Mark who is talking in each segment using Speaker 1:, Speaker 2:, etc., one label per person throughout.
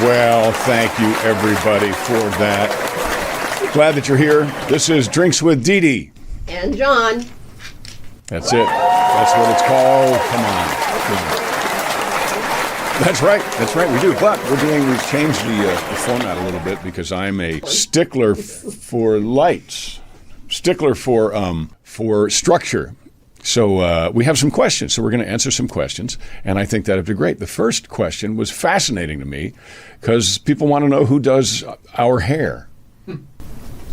Speaker 1: Well, thank you, everybody, for that. Glad that you're here. This is Drinks with Dee Dee.
Speaker 2: And John.
Speaker 1: That's it. That's what it's called. Come on. That's right. That's right. We do. But we've changed the format a little bit because I'm a stickler for lights, stickler for structure. So we have some questions. So we're going to answer some questions, and I think that'd be great. The first question was fascinating to me because people want to know who does our hair.
Speaker 2: I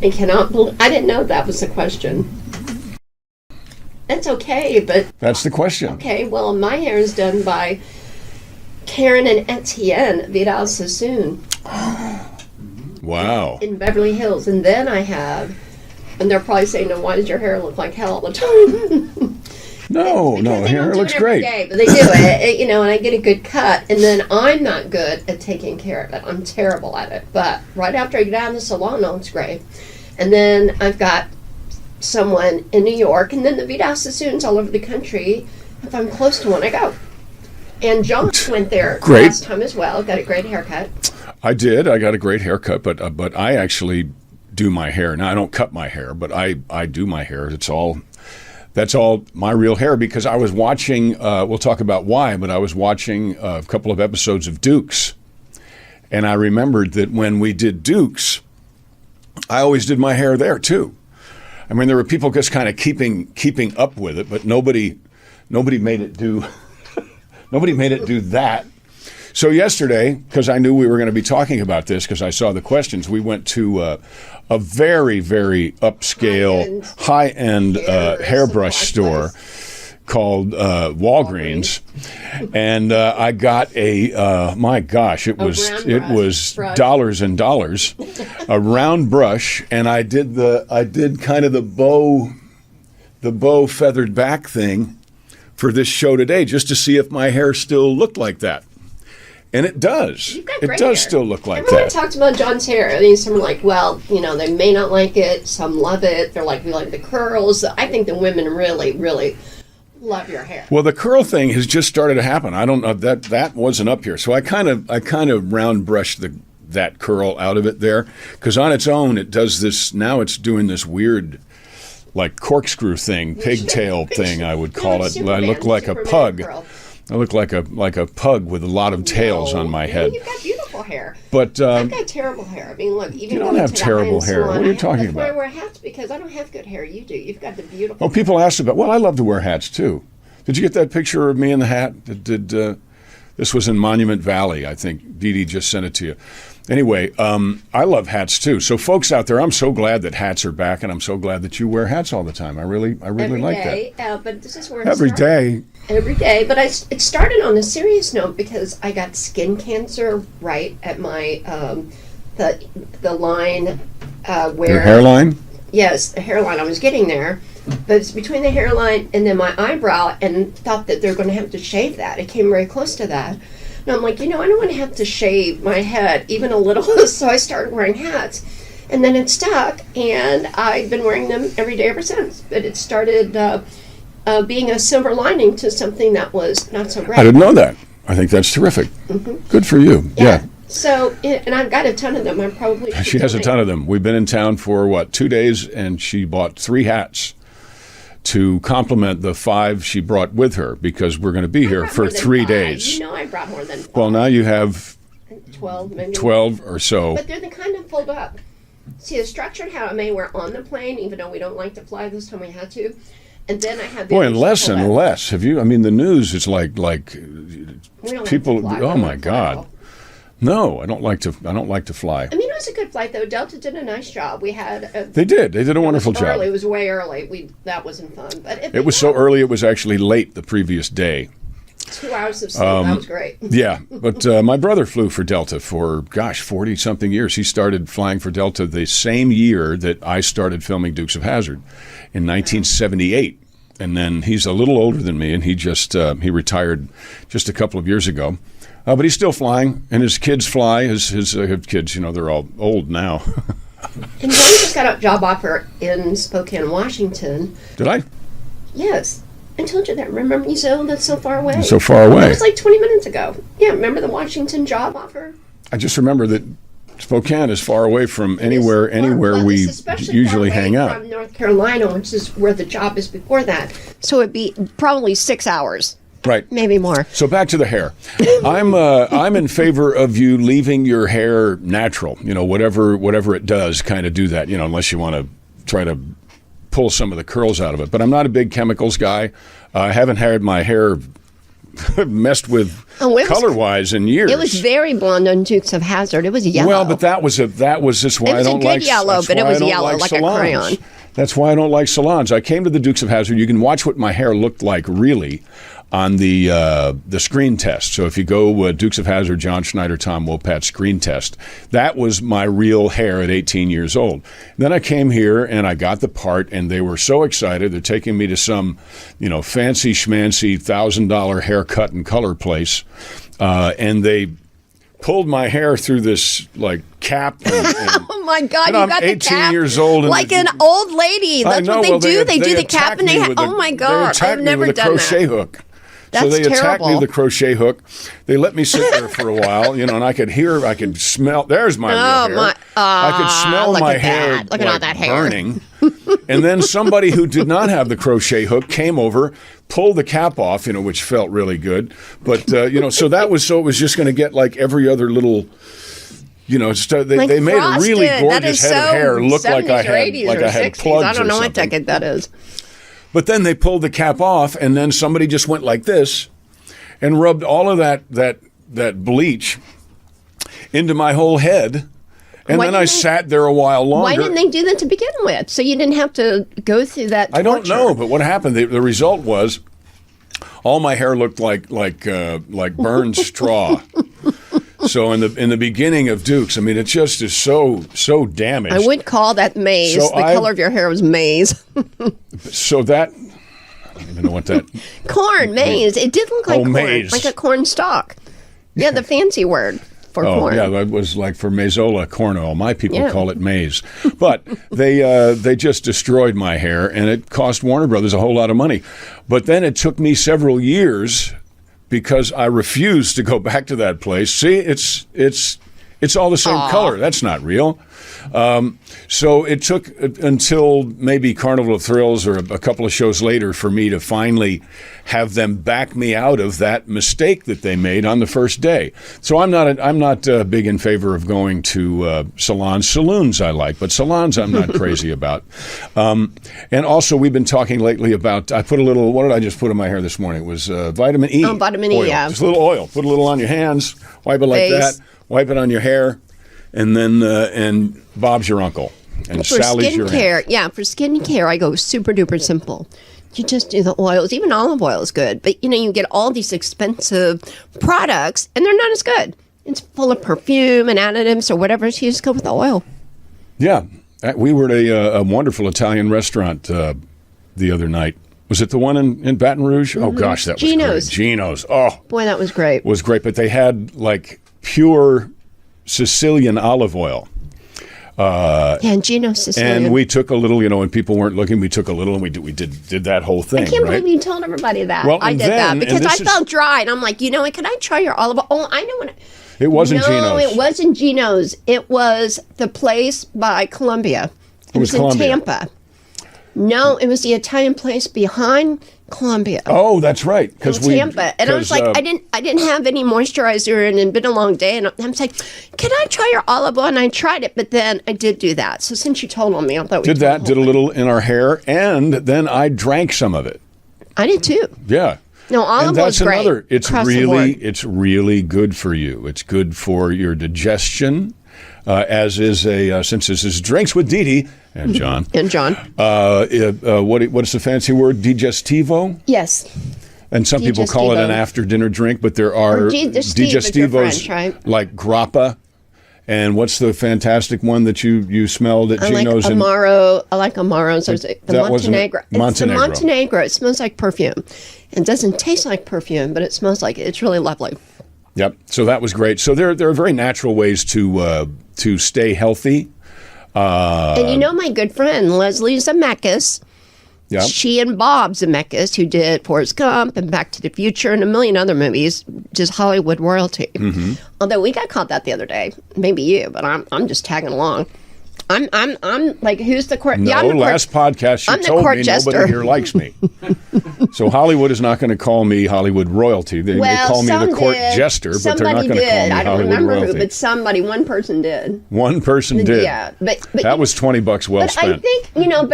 Speaker 2: didn't know that was the question. That's okay, but...
Speaker 1: That's the question.
Speaker 2: Okay, well, my hair is done by Karen and Etienne Vidal Sassoon.
Speaker 1: Wow.
Speaker 2: In Beverly Hills. And then I have... And they're probably saying, "No, why does your hair look like hell all the time?"
Speaker 1: No, hair looks great.
Speaker 2: Day, but they do it, and I get a good cut. And then I'm not good at taking care of it. I'm terrible at it. But right after I get out of the salon, no, it's great. And then I've got someone in New York, and then the Vidal Sassoons all over the country. If I'm close to one, I go. And John went there last time as well. Got a great haircut.
Speaker 1: I did. I got a great haircut, but I actually do my hair. Now, I don't cut my hair, but I do my hair. That's all my real hair because I was watching, we'll talk about why, but I was watching a couple of episodes of Dukes. And I remembered that when we did Dukes, I always did my hair there too. I mean, there were people just kind of keeping up with it, but nobody made it do that. So yesterday, because I knew we were going to be talking about this, because I saw the questions, we went to a very, very upscale, high-end hairbrush store called Walgreens, and I got a my gosh, it was dollars and dollars, a round brush, and I did kind of the bow feathered back thing for this show today, just to see if my hair still looked like that. And it does. It does still look like
Speaker 2: Everyone
Speaker 1: that.
Speaker 2: Talks about John's hair. I mean, some are like, well, they may not like it. Some love it. They're like, we like the curls. I think the women really, really love your hair.
Speaker 1: Well, the curl thing has just started to happen. I don't know that wasn't up here. So I kind of round brushed that curl out of it there because on its own it does this. Now it's doing this weird, like corkscrew thing, pigtail thing. I would call it. I look like a pug. Curl. I look like a pug with a lot of tails on my head.
Speaker 2: You've got beautiful hair.
Speaker 1: But
Speaker 2: I've got terrible hair. I mean, look, even
Speaker 1: you don't have terrible hair. What are you talking about?
Speaker 2: That's why I wear hats because I don't have good hair. You do. You've got the beautiful.
Speaker 1: Oh, people asked about. Well, I love to wear hats too. Did you get that picture of me in the hat? This was in Monument Valley. I think Dee Dee just sent it to you. Anyway, I love hats too. So, folks out there, I'm so glad that hats are back, and I'm so glad that you wear hats all the time. I really like that.
Speaker 2: But this is where
Speaker 1: every day.
Speaker 2: Every day, but it started on a serious note because I got skin cancer right at my the line where
Speaker 1: your hairline.
Speaker 2: Yes, the hairline. I was getting there, but it's between the hairline and then my eyebrow, and thought that they're going to have to shave that. It came very close to that. And I'm like, I don't want to have to shave my head even a little, so I started wearing hats. And then it stuck, and I've been wearing them every day ever since. But it started being a silver lining to something that was not so great.
Speaker 1: I didn't know that. I think that's terrific. Mm-hmm. Good for you. Yeah.
Speaker 2: So, and I've got a ton of them. I probably
Speaker 1: She has a ton of them. We've been in town for, 2 days, and she bought 3 hats to complement the 5 she brought with her because we're going to be here for 3 days.
Speaker 2: I brought more than 5.
Speaker 1: Well, now you have
Speaker 2: 12, maybe
Speaker 1: 12 or so.
Speaker 2: But they're the kind that fold up. See, the structured hat I may wear on the plane, even though we don't like to fly this time we had to. And then I have
Speaker 1: and less and less. Have you? I mean, the news is like people. Oh my God. No, I don't like to fly.
Speaker 2: I mean, it was a good flight though. Delta did a nice job. We had.
Speaker 1: They did a wonderful job.
Speaker 2: It was way early. That wasn't fun, but
Speaker 1: it was so early. It was actually late the previous day.
Speaker 2: 2 hours of sleep. That was great.
Speaker 1: Yeah, but my brother flew for Delta for 40-something years. He started flying for Delta the same year that I started filming Dukes of Hazzard in 1978. And then he's a little older than me, and he he retired just a couple of years ago. But he's still flying, and his kids fly. His kids, they're all old now.
Speaker 2: And John just got a job offer in Spokane, Washington.
Speaker 1: Did I?
Speaker 2: Yes. I told you that. Remember you said, that's so far away.
Speaker 1: So far away.
Speaker 2: That was like 20 minutes ago. Yeah, remember the Washington job offer?
Speaker 1: I just remember that Spokane is far away from anywhere
Speaker 2: Well,
Speaker 1: we
Speaker 2: it's especially
Speaker 1: usually
Speaker 2: far away
Speaker 1: hang out.
Speaker 2: from North Carolina, which is where the job is before that. So it'd be probably 6 hours,
Speaker 1: Right.
Speaker 2: maybe more.
Speaker 1: So back to the hair. I'm in favor of you leaving your hair natural. You know, whatever it does, kind of do that. You know, unless you want to try to pull some of the curls out of it. But I'm not a big chemicals guy. I haven't had my hair messed with color-wise in years.
Speaker 2: It was very blonde on Dukes of Hazzard. It was yellow.
Speaker 1: Well, but that was just why I don't like.
Speaker 2: It was a good yellow, but it was yellow like
Speaker 1: salons.
Speaker 2: a crayon.
Speaker 1: That's why I don't like salons. I came to the Dukes of Hazzard. You can watch what my hair looked like really on the screen test. So if you go Dukes of Hazzard, John Schneider, Tom Wopat screen test, that was my real hair at 18 years old. Then I came here and I got the part, and they were so excited. They're taking me to some, fancy schmancy $1,000 haircut and color place, and they pulled my hair through this cap.
Speaker 2: Oh my God! You
Speaker 1: I'm
Speaker 2: got
Speaker 1: 18
Speaker 2: the cap
Speaker 1: years old, and
Speaker 2: like an old lady. That's what they do. They do the cap, and oh my God! I've never done
Speaker 1: crochet
Speaker 2: that.
Speaker 1: hook.
Speaker 2: That's
Speaker 1: so they attacked
Speaker 2: terrible.
Speaker 1: me with a crochet hook. They let me sit there for a while, and I could smell. There's my real hair. I could smell my hair
Speaker 2: Look at all that hair
Speaker 1: burning. And then somebody who did not have the crochet hook came over, pulled the cap off, which felt really good. But so it was just going to get like every other little. They made a really gorgeous head of hair look like I had plugs.
Speaker 2: I don't know
Speaker 1: or
Speaker 2: what decade that is.
Speaker 1: But then they pulled the cap off, and then somebody just went like this and rubbed all of that bleach into my whole head. And then I sat there a while longer.
Speaker 2: Why didn't they do that to begin with? So you didn't have to go through that torture.
Speaker 1: I don't know, but what happened, the result was all my hair looked like burned straw. So in the beginning of Dukes, it just is so damaged.
Speaker 2: I would call that maize.
Speaker 1: So
Speaker 2: the color of your hair was maize.
Speaker 1: So that, I don't even know what that.
Speaker 2: Corn, maize. It did look like corn,
Speaker 1: maize.
Speaker 2: like a corn stalk. Yeah, the fancy word for corn.
Speaker 1: Yeah, that was like for Maizola corn oil. My people call it maize. But they just destroyed my hair, and it cost Warner Brothers a whole lot of money. But then it took me several years because I refused to go back to that place. See, it's all the same color. That's not real. So it took until maybe Carnival of Thrills or a couple of shows later for me to finally have them back me out of that mistake that they made on the first day. So I'm not big in favor of going to salons. Saloons I like, but salons I'm not crazy about. And also we've been talking lately about, I put a little, what did I just put in my hair this morning? It was vitamin E.
Speaker 2: Oh, vitamin
Speaker 1: oil.
Speaker 2: E, yeah.
Speaker 1: Just a little oil. Put a little on your hands, wipe it like that, wipe it on your hair. And then, and Bob's your uncle, and
Speaker 2: for
Speaker 1: Sally's your aunt.
Speaker 2: For skincare, I go super duper simple. You just do the oils. Even olive oil is good, but you get all these expensive products, and they're not as good. It's full of perfume and additives or whatever. So you just go with the oil.
Speaker 1: Yeah, we were at a wonderful Italian restaurant the other night. Was it the one in Baton Rouge? Mm-hmm. Oh gosh, that was
Speaker 2: Gino's.
Speaker 1: Great. Gino's. Oh
Speaker 2: boy, that was great.
Speaker 1: It was great, but they had like pure Sicilian olive oil.
Speaker 2: And Gino's Sicilian.
Speaker 1: And we took a little, when people weren't looking, we took a little, and we did that whole thing.
Speaker 2: I can't believe you told everybody that.
Speaker 1: Well,
Speaker 2: I did that because I felt dry, and I'm like, can I try your olive oil? Oh, I know what.
Speaker 1: It wasn't Gino's.
Speaker 2: No, it wasn't Gino's. It was the place by Columbia. It was in
Speaker 1: Columbia.
Speaker 2: Tampa. No, it was the Italian place behind Columbia.
Speaker 1: Oh, that's right.
Speaker 2: In Tampa. And I was like, I didn't have any moisturizer, and it'd been a long day. And I'm like, can I try your olive oil? And I tried it, but then I did do that. So since you told on me, I thought we did a little
Speaker 1: in our hair, and then I drank some of it.
Speaker 2: I did too.
Speaker 1: Yeah.
Speaker 2: No, olive oil is great.
Speaker 1: It's really good for you. It's good for your digestion. As is since this is Drinks with Dee Dee and John.
Speaker 2: And John.
Speaker 1: What is the fancy word? Digestivo?
Speaker 2: Yes.
Speaker 1: And some people call it an after-dinner drink, but there are Digestivos
Speaker 2: right?
Speaker 1: like grappa. And what's the fantastic one that you smelled at Gino's?
Speaker 2: Amaro. I like Amaro. So the Montenegro.
Speaker 1: Montenegro.
Speaker 2: It's the Montenegro. It smells like perfume. It doesn't taste like perfume, but it smells like it. It's really lovely.
Speaker 1: Yep. So that was great. So there are very natural ways to stay healthy.
Speaker 2: And my good friend Leslie Zemeckis
Speaker 1: Yep.
Speaker 2: She and Bob Zemeckis, who did Forrest Gump and Back to the Future and a million other movies, just Hollywood royalty.
Speaker 1: Mm-hmm.
Speaker 2: Although we got caught that the other day, maybe you, but I'm just tagging along. I'm like, who's the court?
Speaker 1: No,
Speaker 2: yeah, I'm the
Speaker 1: last podcast
Speaker 2: I'm
Speaker 1: you
Speaker 2: the
Speaker 1: told
Speaker 2: court
Speaker 1: me
Speaker 2: jester.
Speaker 1: nobody here likes me. So Hollywood is not going to call me Hollywood royalty. They call me the court jester, but they're not going to call me
Speaker 2: I don't
Speaker 1: Hollywood
Speaker 2: remember
Speaker 1: royalty.
Speaker 2: who, but one person did.
Speaker 1: One person did.
Speaker 2: Yeah, but
Speaker 1: that was $20 well spent.
Speaker 2: I think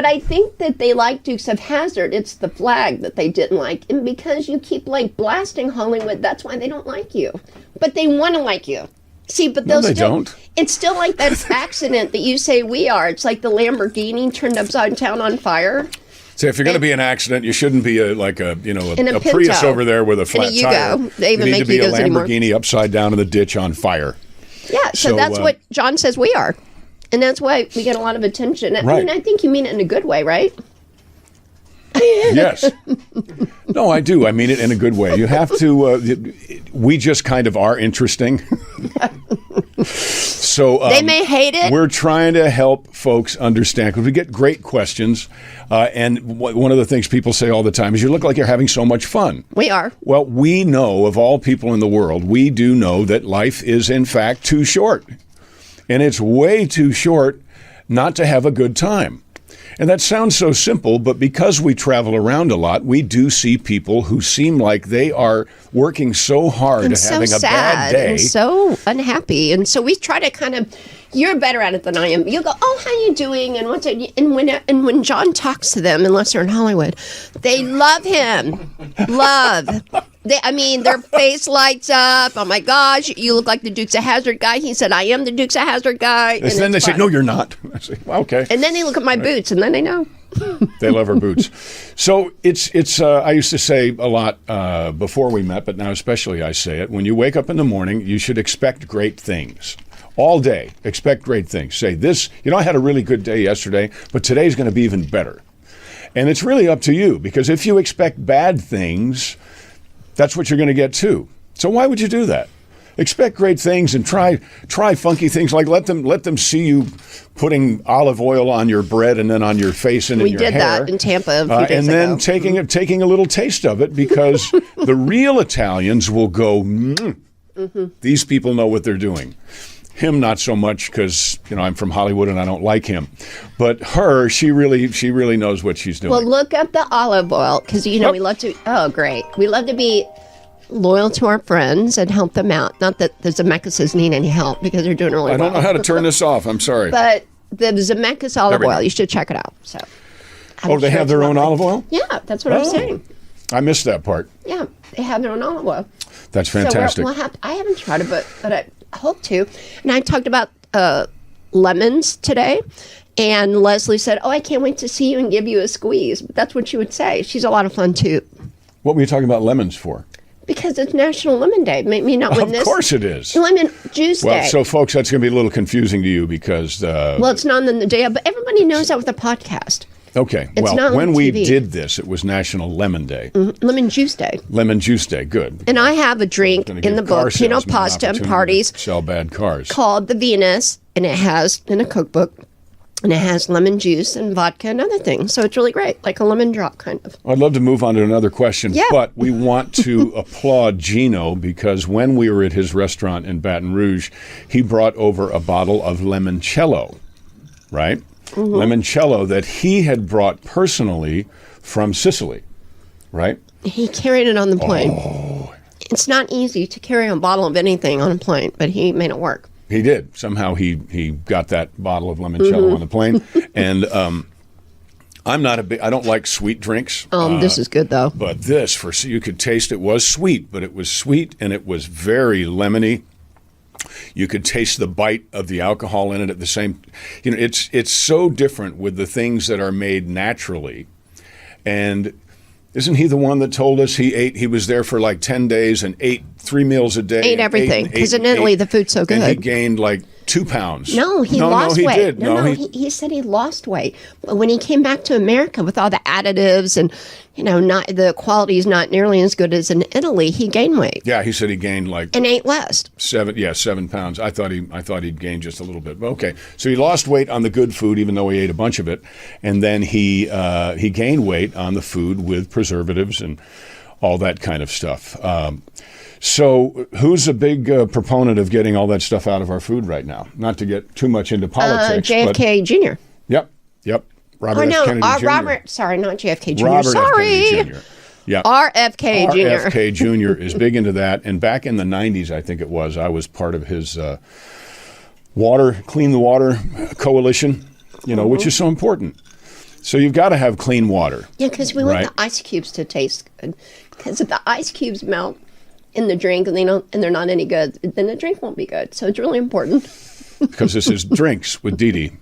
Speaker 2: I think that they like Dukes of Hazzard. It's the flag that they didn't like, and because you keep like blasting Hollywood, that's why they don't like you. But they want to like you. See, but
Speaker 1: No, they don't.
Speaker 2: It's still like that accident that you say we are. It's like the Lamborghini turned upside down on fire.
Speaker 1: So if you're going to be an accident, you shouldn't be a
Speaker 2: Pinto.
Speaker 1: Prius over there with a flat tire.
Speaker 2: They even
Speaker 1: you need
Speaker 2: make
Speaker 1: to be a
Speaker 2: Yugos anymore.
Speaker 1: Lamborghini upside down in the ditch on fire.
Speaker 2: Yeah, so that's what John says we are. And that's why we get a lot of attention. I
Speaker 1: Right.
Speaker 2: mean, I think you mean it in a good way, right?
Speaker 1: Yes. No, I do. I mean it in a good way. You have to, we just kind of are interesting. So
Speaker 2: They may hate it.
Speaker 1: We're trying to help folks understand because we get great questions. And one of the things people say all the time is you look like you're having so much fun.
Speaker 2: We are.
Speaker 1: Well, we know of all people in the world, we do know that life is in fact too short. And it's way too short not to have a good time. And that sounds so simple, but because we travel around a lot, we do see people who seem like they are working so hard and having a bad day.
Speaker 2: And so unhappy. And so we try to kind of, you're better at it than I am. You go, oh, how you doing? And what's it? And when John talks to them, unless they're in Hollywood, they love him. Love. Their face lights up. Oh my gosh, you look like the Dukes of Hazzard guy. He said, I am the Dukes of Hazzard guy.
Speaker 1: And then they say, no, you're not. I say, well, okay.
Speaker 2: And then they look at my boots, and then they know.
Speaker 1: They love her boots. So it's. I used to say a lot before we met, but now especially I say it. When you wake up in the morning, you should expect great things. All day, expect great things. Say this, I had a really good day yesterday, but today's going to be even better. And it's really up to you, because if you expect bad things, that's what you're going to get too. So why would you do that? Expect great things and try funky things, like let them see you putting olive oil on your bread and then on your face and in your hair.
Speaker 2: We did that in Tampa a few days
Speaker 1: and then
Speaker 2: ago.
Speaker 1: taking a little taste of it, because the real Italians will go, These people know what they're doing. Him not so much, because I'm from Hollywood and I don't like him, but her, she really knows what she's doing.
Speaker 2: Well, look up the olive oil, because we love to. Oh, great! We love to be loyal to our friends and help them out. Not that the Zemeckis need any help, because they're doing really well.
Speaker 1: I don't know how to turn this off. I'm sorry.
Speaker 2: But the Zemeckis olive oil, you should check it out. So.
Speaker 1: They have their own olive oil?
Speaker 2: Yeah, that's what I was saying.
Speaker 1: I missed that part.
Speaker 2: Yeah, they have their own olive oil.
Speaker 1: That's fantastic.
Speaker 2: So I haven't tried it, but I hope to. And I talked about lemons today, and Leslie said, "Oh, I can't wait to see you and give you a squeeze." But that's what she would say. She's a lot of fun too.
Speaker 1: What were you talking about lemons for?
Speaker 2: Because it's National Lemon Day. Maybe not when this.
Speaker 1: Of course it is.
Speaker 2: Lemon Juice Day.
Speaker 1: Well, so folks, that's going to be a little confusing to you because.
Speaker 2: Well, it's not on the day, but everybody knows that with the podcast.
Speaker 1: Okay.
Speaker 2: It's not
Speaker 1: when
Speaker 2: on
Speaker 1: we
Speaker 2: TV.
Speaker 1: did this, it was National Lemon Day.
Speaker 2: Mm-hmm. Lemon Juice Day.
Speaker 1: Lemon Juice Day. Good.
Speaker 2: And I have a drink in the book, Pasta and Parties,
Speaker 1: sell bad cars,
Speaker 2: called the Venus, and it has in a cookbook, and it has lemon juice and vodka and other things. So it's really great, like a lemon drop kind of.
Speaker 1: I'd love to move on to another question,
Speaker 2: Yeah.
Speaker 1: but we want to applaud Gino, because when we were at his restaurant in Baton Rouge, he brought over a bottle of limoncello, right? Mm-hmm. Limoncello that he had brought personally from Sicily, right?
Speaker 2: He carried it on the plane.
Speaker 1: Oh.
Speaker 2: It's not easy to carry a bottle of anything on a plane, but he made it work.
Speaker 1: He did. Somehow he got that bottle of limoncello on the plane. And I'm not I don't like sweet drinks.
Speaker 2: This is good, though.
Speaker 1: But this, you could taste it was sweet, but it was sweet and it was very lemony. You could taste the bite of the alcohol in it at the same. It's so different with the things that are made naturally. And isn't he the one that told us he was there for like 10 days and ate 3 meals a day?
Speaker 2: Ate everything. Because in Italy, the food's so good.
Speaker 1: And he gained like 2 pounds.
Speaker 2: No, he lost
Speaker 1: he
Speaker 2: weight.
Speaker 1: Did.
Speaker 2: He said he lost weight. But when he came back to America with all the additives and, not the quality is not nearly as good as in Italy, he gained weight.
Speaker 1: Yeah, he said he gained like
Speaker 2: and ate less.
Speaker 1: 7 pounds. I thought he'd gained just a little bit. Okay, so he lost weight on the good food, even though he ate a bunch of it, and then he gained weight on the food with preservatives and all that kind of stuff. So who's a big proponent of getting all that stuff out of our food right now? Not to get too much into politics.
Speaker 2: JFK Jr.
Speaker 1: Yep. Robert F. Kennedy Jr.
Speaker 2: Sorry, not JFK Jr.
Speaker 1: Robert
Speaker 2: Sorry.
Speaker 1: F. Kennedy Jr. Yeah.
Speaker 2: RFK Jr.
Speaker 1: RFK Jr. is big into that. And back in the 90s, I think it was, I was part of his Clean the Water Coalition, which is so important. So you've got to have clean water.
Speaker 2: Yeah, because we want the ice cubes to taste good. Because if the ice cubes melt in the drink and they're not any good, then the drink won't be good. So it's really important.
Speaker 1: Because this is Drinks with Dee Dee.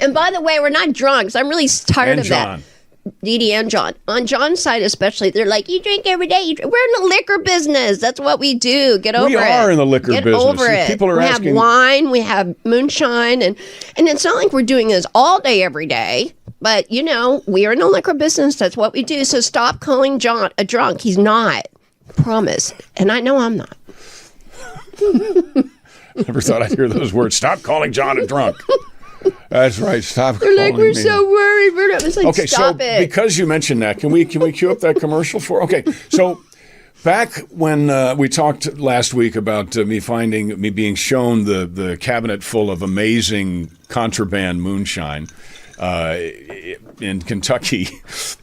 Speaker 2: And by the way, we're not drunks. I'm really tired
Speaker 1: And
Speaker 2: of
Speaker 1: John.
Speaker 2: that. Dee Dee and John. On John's side especially, they're like, you drink every day. We're in the liquor business. That's what we do. Get over it.
Speaker 1: We are in the liquor business.
Speaker 2: Get over it.
Speaker 1: People are
Speaker 2: we
Speaker 1: asking.
Speaker 2: have wine. We have moonshine. And it's not like we're doing this all day, every day. But, we are in the liquor business. That's what we do. So stop calling John a drunk. He's not. Promise. And I know I'm not.
Speaker 1: Never thought I'd hear those words. Stop calling John a drunk. That's right. Stop
Speaker 2: They're
Speaker 1: calling
Speaker 2: like, we're
Speaker 1: me.
Speaker 2: so worried. We're not. It's like,
Speaker 1: Okay,
Speaker 2: stop it.
Speaker 1: Because you mentioned that, can we cue up that commercial for? Okay, so back when we talked last week about me being shown the cabinet full of amazing contraband moonshine in Kentucky,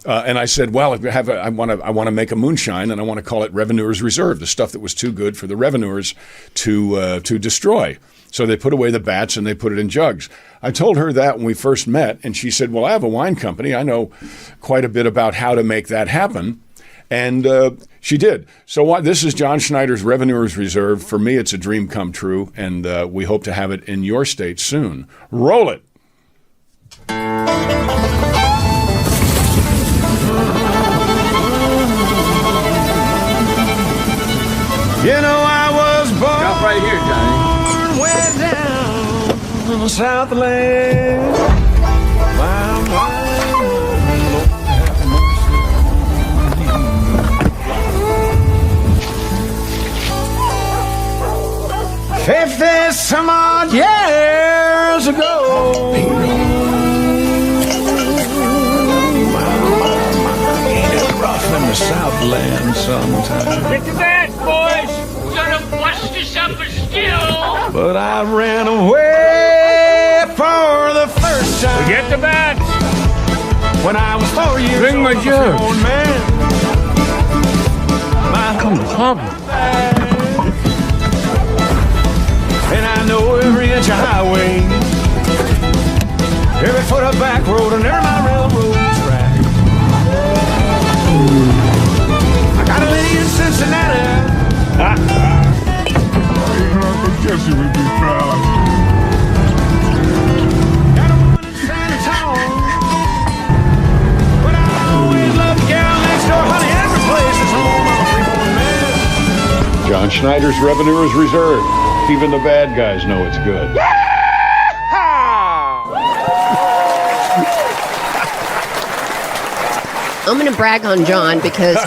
Speaker 1: and I said, well, I want to make a moonshine, and I want to call it Revenuers Reserve, the stuff that was too good for the revenuers to destroy. So they put away the bats and they put it in jugs. I told her that when we first met, and she said, well, I have a wine company. I know quite a bit about how to make that happen. And she did. So this is John Schneider's Revenuers Reserve. For me, it's a dream come true, and we hope to have it in your state soon. Roll it. I was born.
Speaker 3: Stop right here, Johnny.
Speaker 4: Southland. Some odd years ago. Ain't it rough in the Southland sometimes?
Speaker 3: Get to bed, boys! We're gonna bust us up a still!
Speaker 4: But I ran away for the first time.
Speaker 3: Get to bed!
Speaker 4: When I was 4 years
Speaker 3: Bring my
Speaker 4: old,
Speaker 3: jug.
Speaker 4: old man. My
Speaker 3: Come.
Speaker 4: and I know every inch of highway, every foot of back road, and every my railroad track. I got a lady in Cincinnati.
Speaker 5: Uncle Jesse would be proud.
Speaker 4: Got a woman in San Antonio. But I always love the gal next door, honey. Every place is home. I'm a free-born man.
Speaker 1: John Schneider's Revenuers Reserve. Even the bad guys know it's good.
Speaker 2: I'm going to brag on John because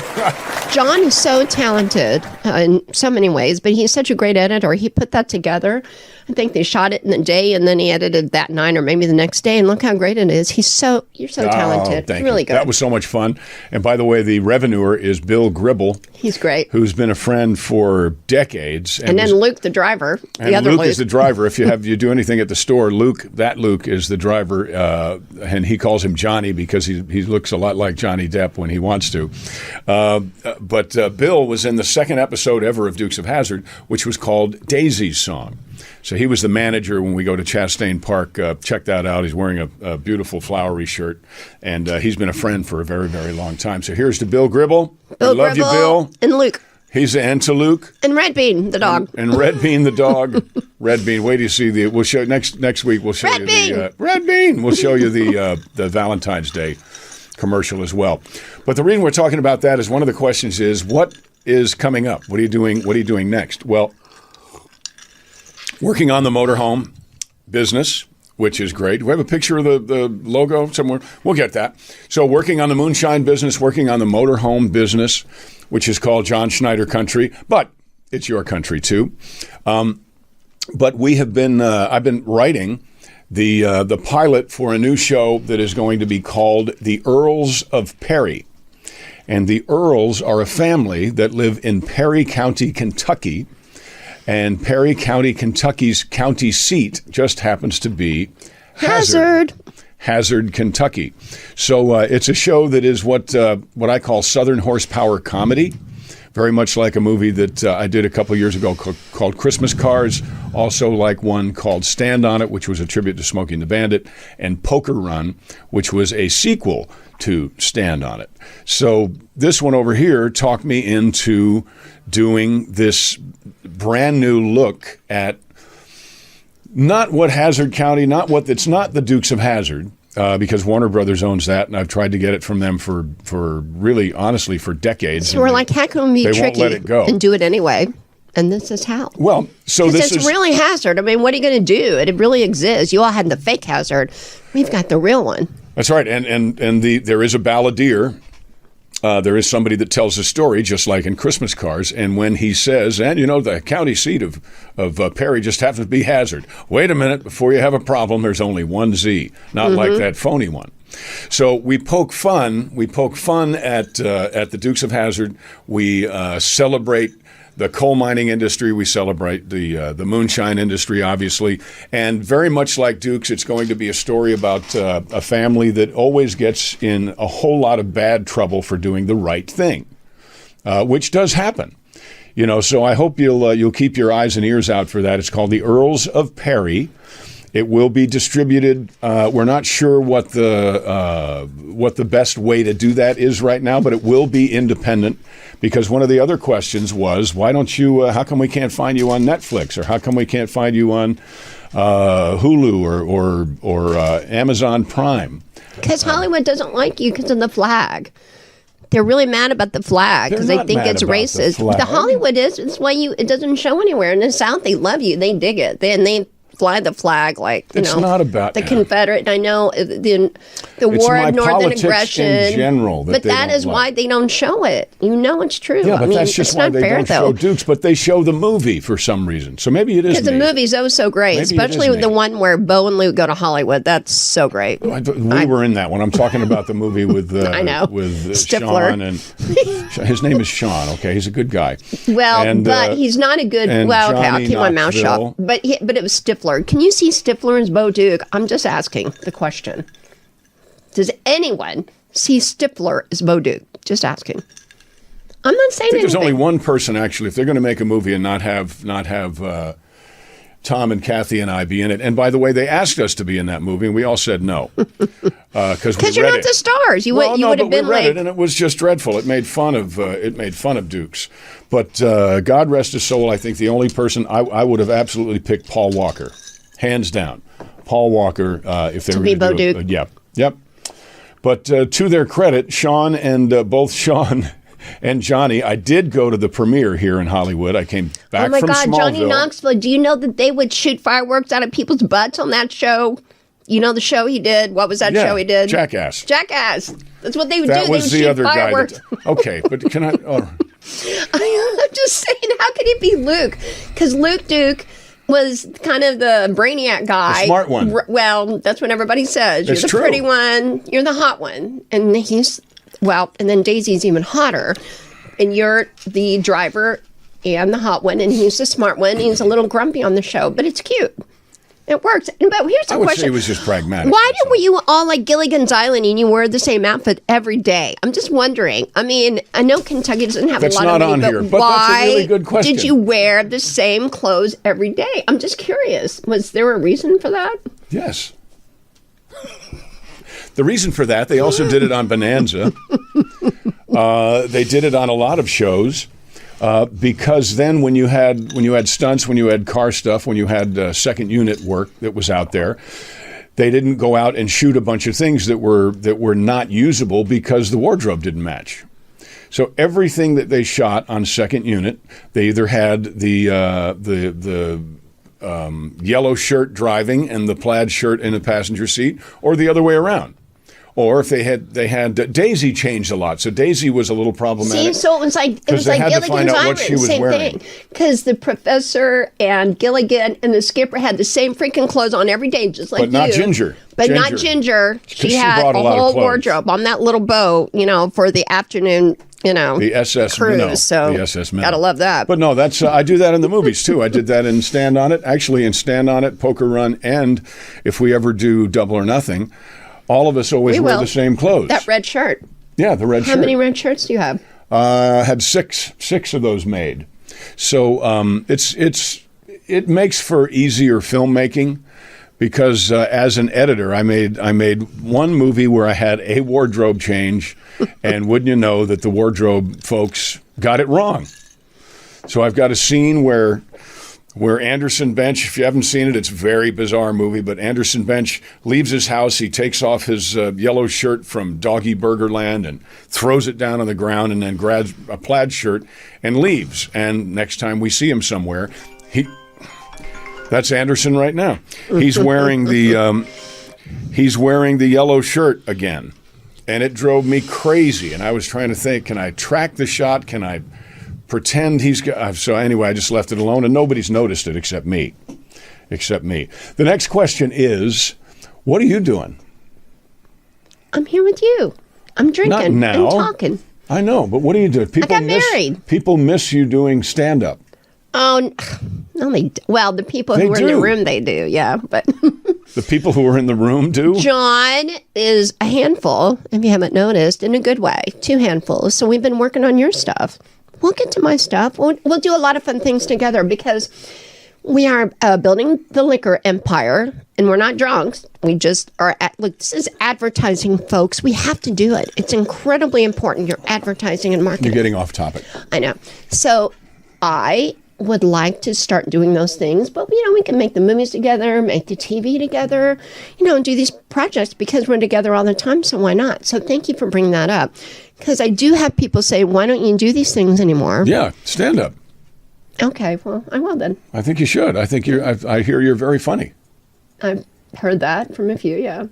Speaker 2: John is so talented in so many ways, but he's such a great editor. He put that together. I think they shot it in a day, and then he edited that night or maybe the next day, and look how great it is. You're so talented.
Speaker 1: Thank
Speaker 2: really
Speaker 1: you.
Speaker 2: good.
Speaker 1: That was so much fun. And by the way, the revenuer is Bill Gribble,
Speaker 2: He's great.
Speaker 1: who's been a friend for decades.
Speaker 2: And then Luke, the driver,
Speaker 1: And
Speaker 2: the other
Speaker 1: Luke
Speaker 2: Luke.
Speaker 1: is the driver. If you do anything at the store, Luke is the driver, and he calls him Johnny because he looks a lot like Johnny Depp when he wants to. But Bill was in the second episode ever of Dukes of Hazzard, which was called Daisy's Song. So he was the manager when we go to Chastain Park. Check that out. He's wearing a beautiful flowery shirt, and he's been a friend for a very, very long time. So here's to Bill Gribble.
Speaker 2: Bill
Speaker 1: We love you,
Speaker 2: Gribble
Speaker 1: Bill.
Speaker 2: And Luke.
Speaker 1: And to Luke.
Speaker 2: And Red Bean, the dog.
Speaker 1: And Red Bean the dog. Red Bean. Wait till you see we'll show next week. We'll show
Speaker 2: Red
Speaker 1: you
Speaker 2: Bean.
Speaker 1: the Red Bean. We'll show you the Valentine's Day commercial as well. But the reason we're talking about that is one of the questions is what is coming up? What are you doing? What are you doing next? Well, Working on the motorhome business, which is great. Do we have a picture of the logo somewhere? We'll get that. So working on the moonshine business, working on the motorhome business, which is called John Schneider Country, but it's your country too. But we have been, I've been writing the pilot for a new show that is going to be called The Earls of Perry. And the Earls are a family that live in Perry County, Kentucky. And Perry County, Kentucky's county seat just happens to be Hazzard, Kentucky. So it's a show that is what I call Southern horsepower comedy, very much like a movie that I did a couple years ago called Christmas Cars, also like one called Stand On It, which was a tribute to Smokey and the Bandit, and Poker Run, which was a sequel to Stand On It. So this one over here talked me into doing this brand new look at not what Hazzard County, it's not the Dukes of Hazzard, because Warner Brothers owns that, and I've tried to get it from them for really, honestly, for decades.
Speaker 2: So we're like, how can we be
Speaker 1: they
Speaker 2: tricky
Speaker 1: won't let it go.
Speaker 2: and do it anyway? And this is how.
Speaker 1: Well, so this
Speaker 2: it's
Speaker 1: is
Speaker 2: really Hazzard. I mean, what are you going to do? It really exists. You all had the fake Hazzard. We've got the real one.
Speaker 1: That's right, and there is a balladeer. There is somebody that tells a story, just like in Christmas Cars, and when he says, and the county seat of Perry just happens to be Hazzard. Wait a minute, before you have a problem, there's only one Z, not like that phony one. So we poke fun. We poke fun at the Dukes of Hazzard. We celebrate the coal mining industry. We celebrate the moonshine industry, obviously. And very much like Dukes, it's going to be a story about a family that always gets in a whole lot of bad trouble for doing the right thing, which does happen. So I hope you'll keep your eyes and ears out for that. It's called The Earls of Perry. It will be distributed. We're not sure what the best way to do that is right now, but it will be independent. Because one of the other questions was, why don't you? How come we can't find you on Netflix, or how come we can't find you on Hulu or Amazon Prime?
Speaker 2: Because Hollywood doesn't like you because of the flag. They're really mad about the flag because they think it's racist. The Hollywood is. It's why it doesn't show anywhere. In the South, they love you. They dig it. They fly the flag like
Speaker 1: it's not about
Speaker 2: the Confederate. I know the war of Northern aggression
Speaker 1: in general,
Speaker 2: but that is why they don't show it. It's true.
Speaker 1: Yeah, but that's just why they don't show Dukes. But they show the movie for some reason. So maybe it is
Speaker 2: because the movie's so great, maybe especially with the one where Bo and Luke go to Hollywood. That's so great.
Speaker 1: We were in that one. I'm talking about the movie with
Speaker 2: I know
Speaker 1: with
Speaker 2: Stifler.
Speaker 1: Sean, and his name is Sean. Okay, he's a good guy.
Speaker 2: Well, but he's not a good. Well, okay, I'll keep my mouth shut. But it was Stifler. Can you see Stifler as Bo Duke? I'm just asking the question. Does anyone see Stifler as Bo Duke? Just asking. I'm not saying anything.
Speaker 1: There's only one person, actually, if they're going to make a movie and not have Tom and Kathy and I be in it. And by the way, they asked us to be in that movie, and we all said no. Because
Speaker 2: you're not the stars. You would have been
Speaker 1: like, and it was just dreadful. It made fun of Dukes. But God rest his soul, I think the only person I would have absolutely picked Paul Walker. Hands down. Paul Walker, if they were going to do it. Yep. But to their credit, Sean and both Sean and Johnny, I did go to the premiere here in Hollywood. I came back from Smallville. Oh, my God,
Speaker 2: Johnny Knoxville. Do you know that they would shoot fireworks out of people's butts on that show? You know the show he did? What was that show he did?
Speaker 1: Jackass.
Speaker 2: That's what they would do.
Speaker 1: That was the other
Speaker 2: fireworks.
Speaker 1: Guy. Okay, but can I... Oh.
Speaker 2: I'm just saying, how could it be Luke? Because Luke Duke was kind of the brainiac guy.
Speaker 1: The smart one.
Speaker 2: Well, that's what everybody says. You're the pretty one. You're the hot one. And and then Daisy's even hotter. And you're the driver and the hot one. And he's the smart one. He's a little grumpy on the show. But it's cute. It works. But here's the question.
Speaker 1: I would say it was just pragmatic.
Speaker 2: Why were you all like Gilligan's Island and you wear the same outfit every day? I'm just wondering. I mean, I know Kentucky doesn't have a lot of money, but why
Speaker 1: that's a really good question.
Speaker 2: Did you wear the same clothes every day? I'm just curious. Was there a reason for that?
Speaker 1: Yes. The reason for that, they also did it on Bonanza. They did it on a lot of shows. Because then when you had stunts, when you had car stuff, when you had second unit work that was out there, they didn't go out and shoot a bunch of things that were not usable because the wardrobe didn't match. So everything that they shot on second unit, they either had the yellow shirt driving and the plaid shirt in the passenger seat, or the other way around. Or if they had Daisy changed a lot, so Daisy was a little problematic.
Speaker 2: See, so it was like
Speaker 1: they had to find
Speaker 2: Gilligan's
Speaker 1: out what she
Speaker 2: Island,
Speaker 1: was
Speaker 2: same
Speaker 1: wearing.
Speaker 2: thing. Because the professor and Gilligan and the skipper had the same freaking clothes on every day, just like
Speaker 1: But not
Speaker 2: you.
Speaker 1: Ginger.
Speaker 2: But not Ginger. She
Speaker 1: she
Speaker 2: had
Speaker 1: brought a
Speaker 2: a
Speaker 1: lot of
Speaker 2: whole
Speaker 1: clothes.
Speaker 2: wardrobe on that little boat, for the afternoon,
Speaker 1: The SS
Speaker 2: cruise.
Speaker 1: Minnow.
Speaker 2: So
Speaker 1: The SS Minnow.
Speaker 2: gotta love that.
Speaker 1: But no, that's I do that in the movies too. I did that in Stand On It, actually in Stand On It, Poker Run, and if we ever do Double or Nothing, all of us always
Speaker 2: We
Speaker 1: wear
Speaker 2: will.
Speaker 1: the same clothes.
Speaker 2: That red shirt.
Speaker 1: Yeah, the red
Speaker 2: How
Speaker 1: shirt.
Speaker 2: many red shirts do you have?
Speaker 1: Had six of those made. So it makes for easier filmmaking because as an editor, I made one movie where I had a wardrobe change, and wouldn't you know that the wardrobe folks got it wrong. So I've got a scene where Anderson Bench, if you haven't seen it, it's a very bizarre movie, but Anderson Bench leaves his house, he takes off his yellow shirt from Doggy Burgerland and throws it down on the ground and then grabs a plaid shirt and leaves. And next time we see him somewhere, that's Anderson right now. He's wearing the yellow shirt again. And it drove me crazy. And I was trying to think, can I track the shot? Can I pretend he's got... So anyway, I just left it alone, and nobody's noticed it except me. The next question is, what are you doing?
Speaker 2: I'm here with you. I'm drinking.
Speaker 1: Not now.
Speaker 2: I'm talking.
Speaker 1: I know, but what do you do? People
Speaker 2: got married.
Speaker 1: People miss you doing stand-up.
Speaker 2: Oh, no, well, the people who
Speaker 1: They
Speaker 2: were in the
Speaker 1: do.
Speaker 2: room, they do, yeah. But
Speaker 1: The people who are in the room do?
Speaker 2: John is a handful, if you haven't noticed, in a good way. 2 handfuls. So we've been working on your stuff. We'll get to my stuff. We'll do a lot of fun things together because we are building the liquor empire, and we're not drunks. We just are. Look, this is advertising, folks. We have to do it. It's incredibly important. Your advertising and marketing.
Speaker 1: You're getting off topic.
Speaker 2: I know. So I would like to start doing those things, but we can make the movies together, make the TV together, and do these projects because we're together all the time. So why not? So thank you for bringing that up, because I do have people say, "Why don't you do these things anymore?"
Speaker 1: Yeah, stand up.
Speaker 2: Okay, well, I will then.
Speaker 1: I think you should. I think I hear you're very funny.
Speaker 2: I've heard that from a few, yeah,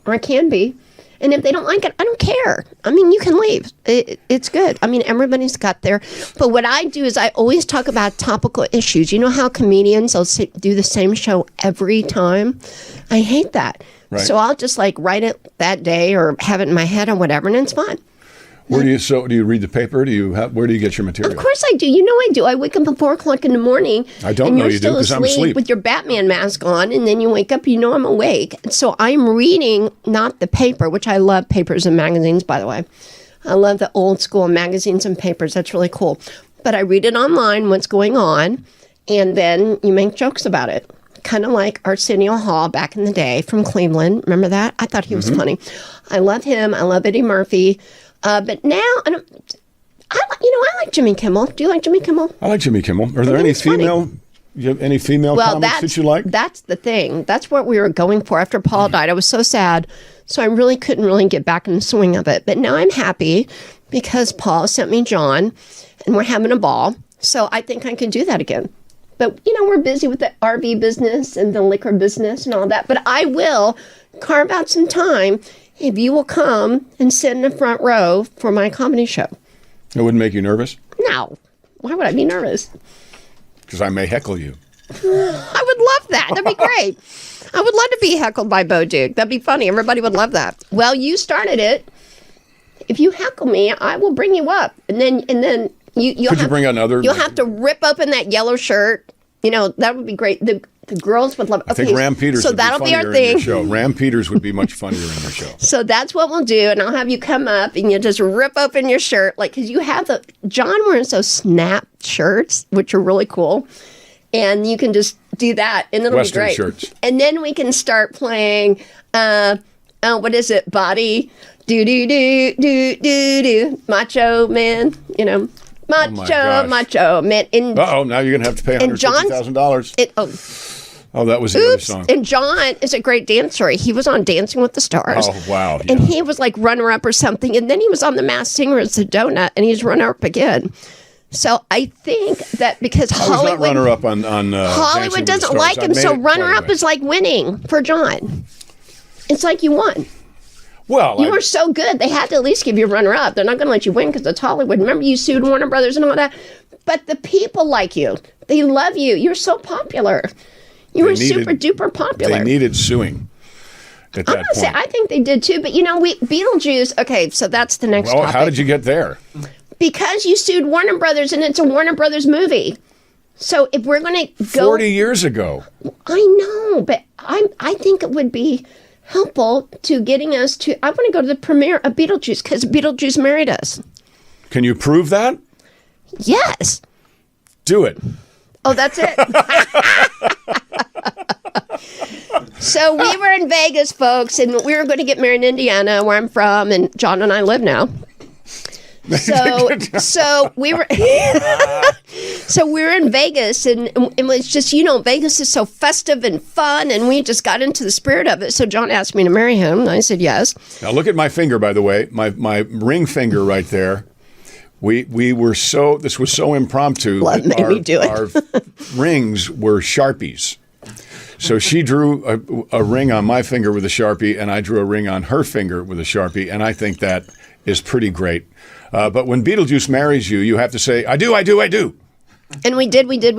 Speaker 2: or I can be. And if they don't like it, I don't care. I mean, you can leave. It's good. I mean, everybody's got their... But what I do is I always talk about topical issues. You know how comedians will do the same show every time? I hate that.
Speaker 1: Right.
Speaker 2: So I'll just write it that day or have it in my head or whatever, and it's fine.
Speaker 1: Do you read the paper? Where do you get your material?
Speaker 2: Of course I do. You know I do. I wake up at 4 o'clock in the morning.
Speaker 1: I don't
Speaker 2: and
Speaker 1: know
Speaker 2: you're
Speaker 1: you do,
Speaker 2: still
Speaker 1: 'cause I'm asleep.
Speaker 2: with your Batman mask on, and then you wake up, I'm awake. So I'm reading, not the paper, which I love papers and magazines, by the way. I love the old school magazines and papers. That's really cool. But I read it online, what's going on, and then you make jokes about it. Kind of like Arsenio Hall back in the day from Cleveland. Remember that? I thought he was funny. I love him. I love Eddie Murphy. But now, I like Jimmy Kimmel. Do you like Jimmy Kimmel?
Speaker 1: I like Jimmy Kimmel. Are there
Speaker 2: think
Speaker 1: any
Speaker 2: he's funny.
Speaker 1: female comics that you like?
Speaker 2: That's the thing. That's what we were going for. After Paul died, I was so sad. So I really couldn't really get back in the swing of it. But now I'm happy because Paul sent me John, and we're having a ball. So I think I can do that again. But, we're busy with the RV business and the liquor business and all that. But I will carve out some time if you will come and sit in the front row for my comedy show.
Speaker 1: It wouldn't make you nervous?
Speaker 2: No. Why would I be nervous?
Speaker 1: Because I may heckle you.
Speaker 2: I would love that. That'd be great. I would love to be heckled by Bo Duke. That'd be funny. Everybody would love that. Well, you started it. If you heckle me, I will bring you up. And then you'll
Speaker 1: Could you bring another?
Speaker 2: You'll have to rip open that yellow shirt. That would be great. The girls would love it.
Speaker 1: I think Ram Peters
Speaker 2: so
Speaker 1: would be
Speaker 2: that'll
Speaker 1: funnier
Speaker 2: be our
Speaker 1: in
Speaker 2: thing.
Speaker 1: your show. Ram Peters would be much funnier in your show.
Speaker 2: So that's what we'll do, and I'll have you come up and you just rip open your shirt, because you have John wears those snap shirts, which are really cool, and you can just do that, and it'll
Speaker 1: Western
Speaker 2: be great.
Speaker 1: shirts.
Speaker 2: And then we can start playing. What is it? Body do do do do do do macho man. Macho man.
Speaker 1: Now you're gonna have to pay $150,000. Oh, that was the other song.
Speaker 2: And John is a great dancer. He was on Dancing with the Stars.
Speaker 1: Oh, wow.
Speaker 2: And
Speaker 1: yeah.
Speaker 2: he was like runner-up or something. And then he was on The Masked Singer as the donut, and he's runner-up again. So I think that because
Speaker 1: I was not
Speaker 2: Hollywood
Speaker 1: runner-up on Dancing
Speaker 2: Hollywood
Speaker 1: with the
Speaker 2: doesn't
Speaker 1: Stars.
Speaker 2: like
Speaker 1: I
Speaker 2: him,
Speaker 1: made
Speaker 2: so
Speaker 1: it
Speaker 2: runner-up
Speaker 1: quite a
Speaker 2: is like winning for John. It's like you won.
Speaker 1: Well,
Speaker 2: You were so good, they had to at least give you runner-up. They're not going to let you win because it's Hollywood. Remember, you sued Warner Brothers and all that. But the people like you. They love you. You're so popular. You were super duper popular.
Speaker 1: They needed suing at that
Speaker 2: I'm gonna say,
Speaker 1: point.
Speaker 2: I think they did too. But Beetlejuice. Okay, so that's the next
Speaker 1: Well,
Speaker 2: topic.
Speaker 1: how did you get there?
Speaker 2: Because you sued Warner Brothers, and it's a Warner Brothers movie. So if we're going to go,
Speaker 1: 40 years ago.
Speaker 2: I know, but I think it would be helpful to getting us to. I want to go to the premiere of Beetlejuice because Beetlejuice married us.
Speaker 1: Can you prove that?
Speaker 2: Yes.
Speaker 1: Do it.
Speaker 2: Oh, that's it. So we were in Vegas, folks, and we were going to get married in Indiana, where I'm from, and John and I live now. So we were in Vegas, and it was just, Vegas is so festive and fun, and we just got into the spirit of it. So John asked me to marry him, and I said yes.
Speaker 1: Now look at my finger, by the way, my ring finger right there. We were so, this was so impromptu.
Speaker 2: Love made me do it.
Speaker 1: Our rings were Sharpies. So she drew a ring on my finger with a Sharpie, and I drew a ring on her finger with a Sharpie, and I think that is pretty great. But when Beetlejuice marries you, you have to say, I do, I do, I do.
Speaker 2: And we did.
Speaker 1: We did.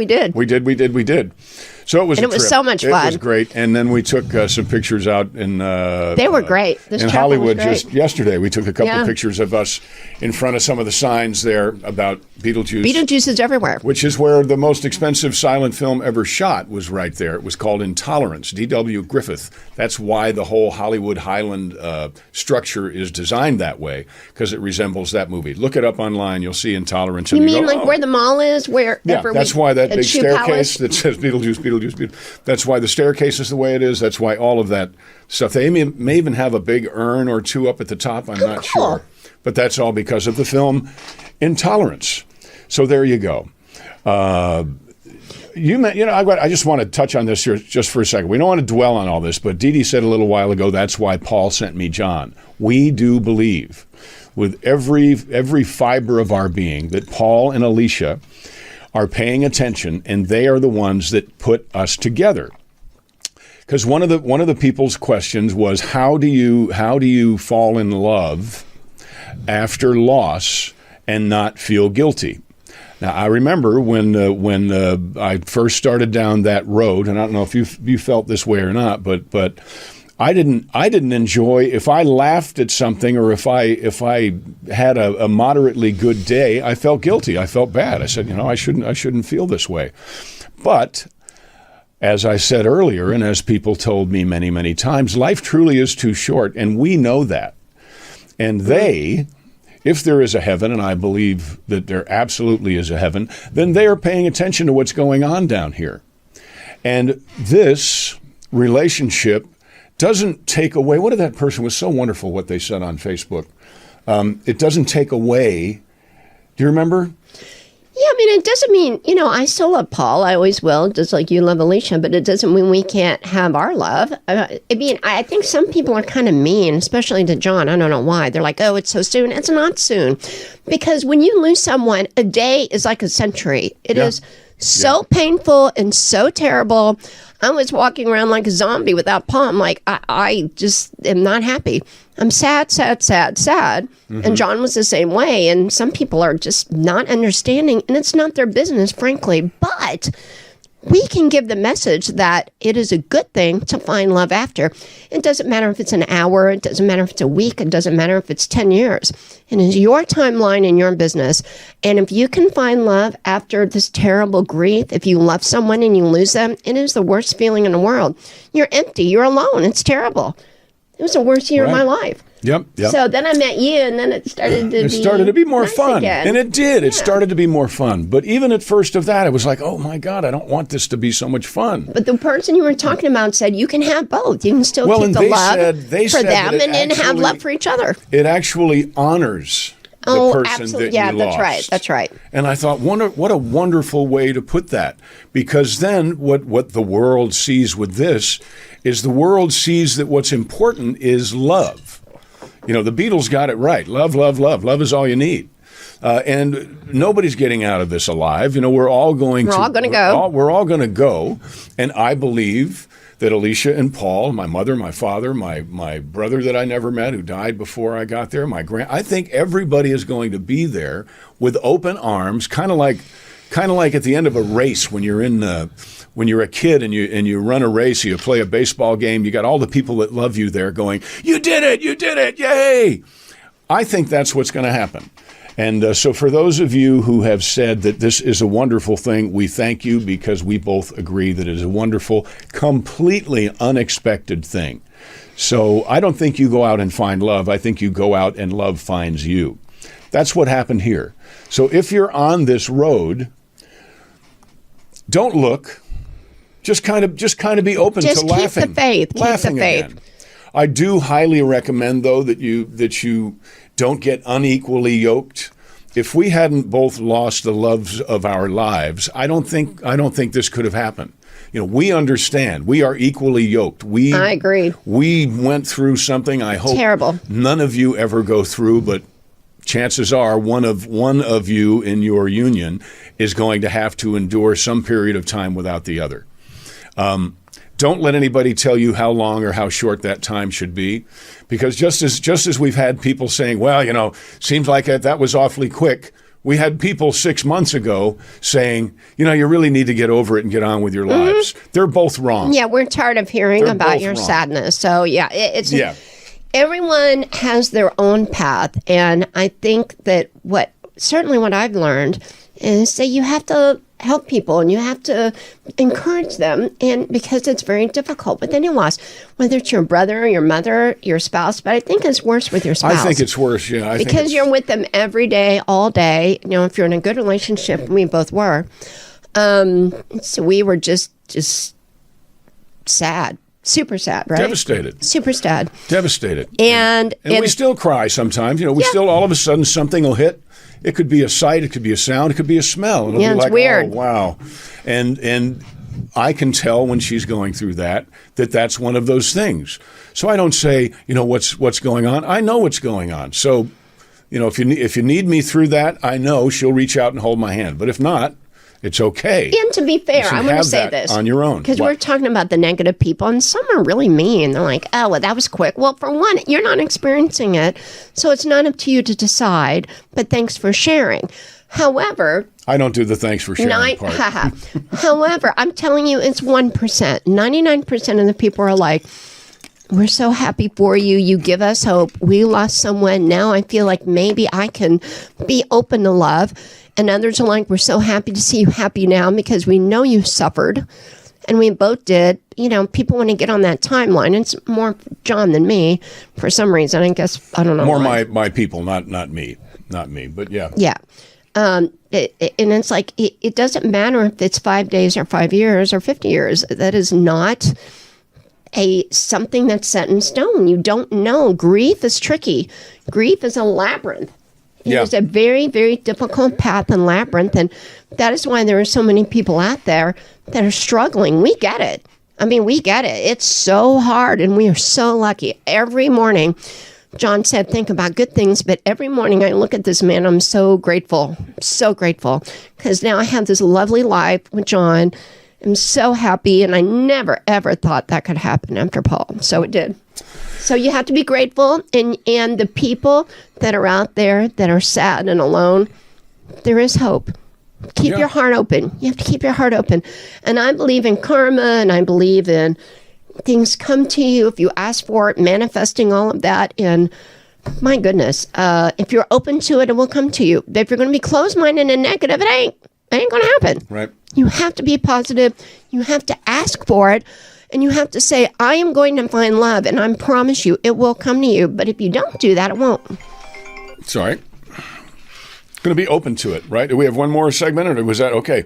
Speaker 1: So it was
Speaker 2: And it was so much fun.
Speaker 1: It was great. And then we took some pictures out in
Speaker 2: They were great. This
Speaker 1: in
Speaker 2: chapel was
Speaker 1: Hollywood
Speaker 2: great.
Speaker 1: just yesterday. We took a couple
Speaker 2: Yeah.
Speaker 1: of pictures of us in front of some of the signs there about Beetlejuice.
Speaker 2: Beetlejuice is everywhere.
Speaker 1: Which is where the most expensive silent film ever shot was right there. It was called Intolerance, D.W. Griffith. That's why the whole Hollywood Highland structure is designed that way, because it resembles that movie. Look it up online. You'll see Intolerance.
Speaker 2: You
Speaker 1: and
Speaker 2: mean
Speaker 1: go,
Speaker 2: like
Speaker 1: "Oh."
Speaker 2: where the mall is?
Speaker 1: Yeah, that's why that big
Speaker 2: Shoe
Speaker 1: staircase
Speaker 2: Palace?
Speaker 1: that says Beetlejuice, Beetlejuice, Beetlejuice. That's why the staircase is the way it is. That's why all of that stuff. They may even have a big urn or two up at the top. I'm not
Speaker 2: cool.
Speaker 1: sure. But that's all because of the film Intolerance. So there you go. I just want to touch on this here just for a second. We don't want to dwell on all this, but Dee Dee said a little while ago, that's why Paul sent me John. We do believe with every fiber of our being that Paul and Alicia are paying attention, and they are the ones that put us together. Because one of the people's questions was, how do you fall in love after loss and not feel guilty? Now, I remember when I first started down that road, and I don't know if you felt this way or not, but I didn't enjoy, if I laughed at something or if I had a moderately good day, I felt guilty. I felt bad. I said, I shouldn't feel this way. But as I said earlier, and as people told me many, many times, life truly is too short, and we know that. And if there is a heaven, and I believe that there absolutely is a heaven, then they are paying attention to what's going on down here. And this relationship doesn't take away, what did that person, was so wonderful what they said on Facebook. It doesn't take away, do you remember?
Speaker 2: Yeah, I mean, it doesn't mean, I still love Paul. I always will, just like you love Alicia, but it doesn't mean we can't have our love. I think some people are kind of mean, especially to John. I don't know why. They're like, oh, it's so soon. It's not soon. Because when you lose someone, a day is like a century. It is so painful and so terrible. I was walking around like a zombie without Paul. I'm like, I just am not happy. I'm sad, sad, sad, sad. Mm-hmm. And John was the same way. And some people are just not understanding. And it's not their business, frankly. But we can give the message that it is a good thing to find love after. It doesn't matter if it's an hour. It doesn't matter if it's a week. It doesn't matter if it's 10 years. It is your timeline in your business. And if you can find love after this terrible grief, if you love someone and you lose them, it is the worst feeling in the world. You're empty. You're alone. It's terrible. It was the worst year of my life.
Speaker 1: Yep.
Speaker 2: So then I met you, and then it started to be
Speaker 1: more
Speaker 2: nice
Speaker 1: fun.
Speaker 2: again.
Speaker 1: And it did. It started to be more fun. But even at first of that, it was like, oh, my God, I don't want this to be so much fun.
Speaker 2: But the person you were talking about said you can have both. You can still keep
Speaker 1: and
Speaker 2: the love for them
Speaker 1: and
Speaker 2: then have love for each other.
Speaker 1: It actually honors the person that you lost.
Speaker 2: That's right. That's right.
Speaker 1: And I thought, what a wonderful way to put that. Because then what the world sees with this is the world sees that what's important is love. The Beatles got it right. Love, love, love. Love is all you need. And nobody's getting out of this alive. We're all going
Speaker 2: all going to go.
Speaker 1: We're all going to go. And I believe that Alicia and Paul, my mother, my father, my brother that I never met who died before I got there, I think everybody is going to be there with open arms, kind of like at the end of a race when you're when you're a kid and you run a race, or you play a baseball game, you got all the people that love you there going, you did it, yay! I think that's what's going to happen. And so for those of you who have said that this is a wonderful thing, we thank you, because we both agree that it is a wonderful, completely unexpected thing. So I don't think you go out and find love. I think you go out and love finds you. That's what happened here. So if you're on this road, don't look. Just kind of be open to laughing.
Speaker 2: Just keep the faith.
Speaker 1: Laughing again. I do highly recommend, though, that you don't get unequally yoked. If we hadn't both lost the loves of our lives, I don't think this could have happened. We understand. We are equally yoked. I agree. We went through something I hope terrible none of you ever go through, but chances are one of you in your union is going to have to endure some period of time without the other. Don't let anybody tell you how long or how short that time should be, because just as we've had people saying, well, seems like that was awfully quick. We had people 6 months ago saying, you really need to get over it and get on with your lives. They're both wrong.
Speaker 2: Yeah, we're tired of hearing about your sadness. So yeah, everyone has their own path, and I think that what I've learned is that you have to help people and you have to encourage them, and because it's very difficult with any loss, whether it's your brother, your mother, your spouse, but I think it's worse with your spouse.
Speaker 1: I think it's worse, yeah.
Speaker 2: Because you're with them every day, all day. If you're in a good relationship, we both were. So we were just sad. Super sad, right?
Speaker 1: Devastated.
Speaker 2: Super sad.
Speaker 1: Devastated.
Speaker 2: And
Speaker 1: we still cry sometimes. We still, all of a sudden, something will hit. It could be a sight, it could be a sound, it could be a smell. It'll be like,
Speaker 2: it's weird.
Speaker 1: Oh, wow. And I can tell when she's going through that's one of those things. So I don't say, what's going on. I know what's going on. So, if you need me through that, I know she'll reach out and hold my hand. But if not, it's okay.
Speaker 2: And to be fair, I want to say this
Speaker 1: on your own,
Speaker 2: because we're talking about the negative people, and some are really mean. They're like, "Oh, well, that was quick." Well, for one, you're not experiencing it, so it's not up to you to decide. But thanks for sharing. However,
Speaker 1: I don't do the thanks for sharing part.
Speaker 2: However, I'm telling you, it's 1%. 99% of the people are like, "We're so happy for you. You give us hope. We lost someone. Now I feel like maybe I can be open to love." And others are like, "We're so happy to see you happy now because we know you suffered." And we both did. People want to get on that timeline. It's more John than me for some reason. I guess, I don't know.
Speaker 1: More my people, not me. Not me, but yeah.
Speaker 2: Yeah. And it's like, it doesn't matter if it's 5 days or 5 years or 50 years. That is not something that's set in stone. You don't know. Grief is tricky. Grief is a labyrinth. It's a very, very difficult path and labyrinth, and that is why there are so many people out there that are struggling. We get it. We get it. It's so hard, and we are so lucky. Every morning, John said, think about good things, but every morning I look at this man, I'm so grateful, because now I have this lovely life with John. I'm so happy, and I never, ever thought that could happen after Paul, so it did. So you have to be grateful, and the people that are out there that are sad and alone, there is hope. Keep your heart open. You have to keep your heart open. And I believe in karma, and I believe in things come to you if you ask for it, manifesting all of that. And my goodness, if you're open to it, it will come to you. But if you're going to be closed-minded and negative, it ain't going to happen.
Speaker 1: Right.
Speaker 2: You have to be positive. You have to ask for it. And you have to say, I am going to find love, and I promise you, it will come to you. But if you don't do that, it won't.
Speaker 1: It's all right. Going to be open to it, right? Do we have one more segment, or was that okay?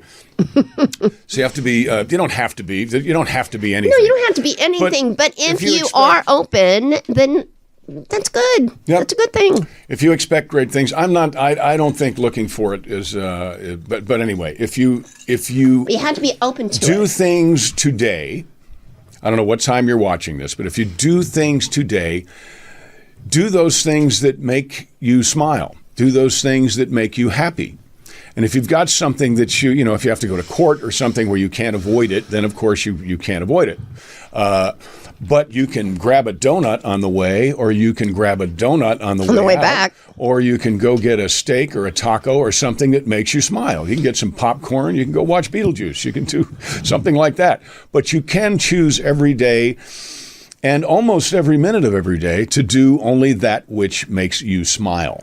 Speaker 1: So you have to be. You don't have to be. You don't have to be anything.
Speaker 2: No, you don't have to be anything. But if you are open, then that's good. Yep. That's a good thing.
Speaker 1: If you expect great things, I'm not. I don't think looking for it is. But anyway, if you
Speaker 2: have to be open to
Speaker 1: do things today. I don't know what time you're watching this, but if you do things today, do those things that make you smile. Do those things that make you happy. And if you've got something that if you have to go to court or something where you can't avoid it, then of course you can't avoid it. But you can grab a donut on the way, or you can grab a donut on the way out,
Speaker 2: back,
Speaker 1: or you can go get a steak or a taco or something that makes you smile. You can get some popcorn. You can go watch Beetlejuice. You can do something like that. But you can choose every day and almost every minute of every day to do only that which makes you smile,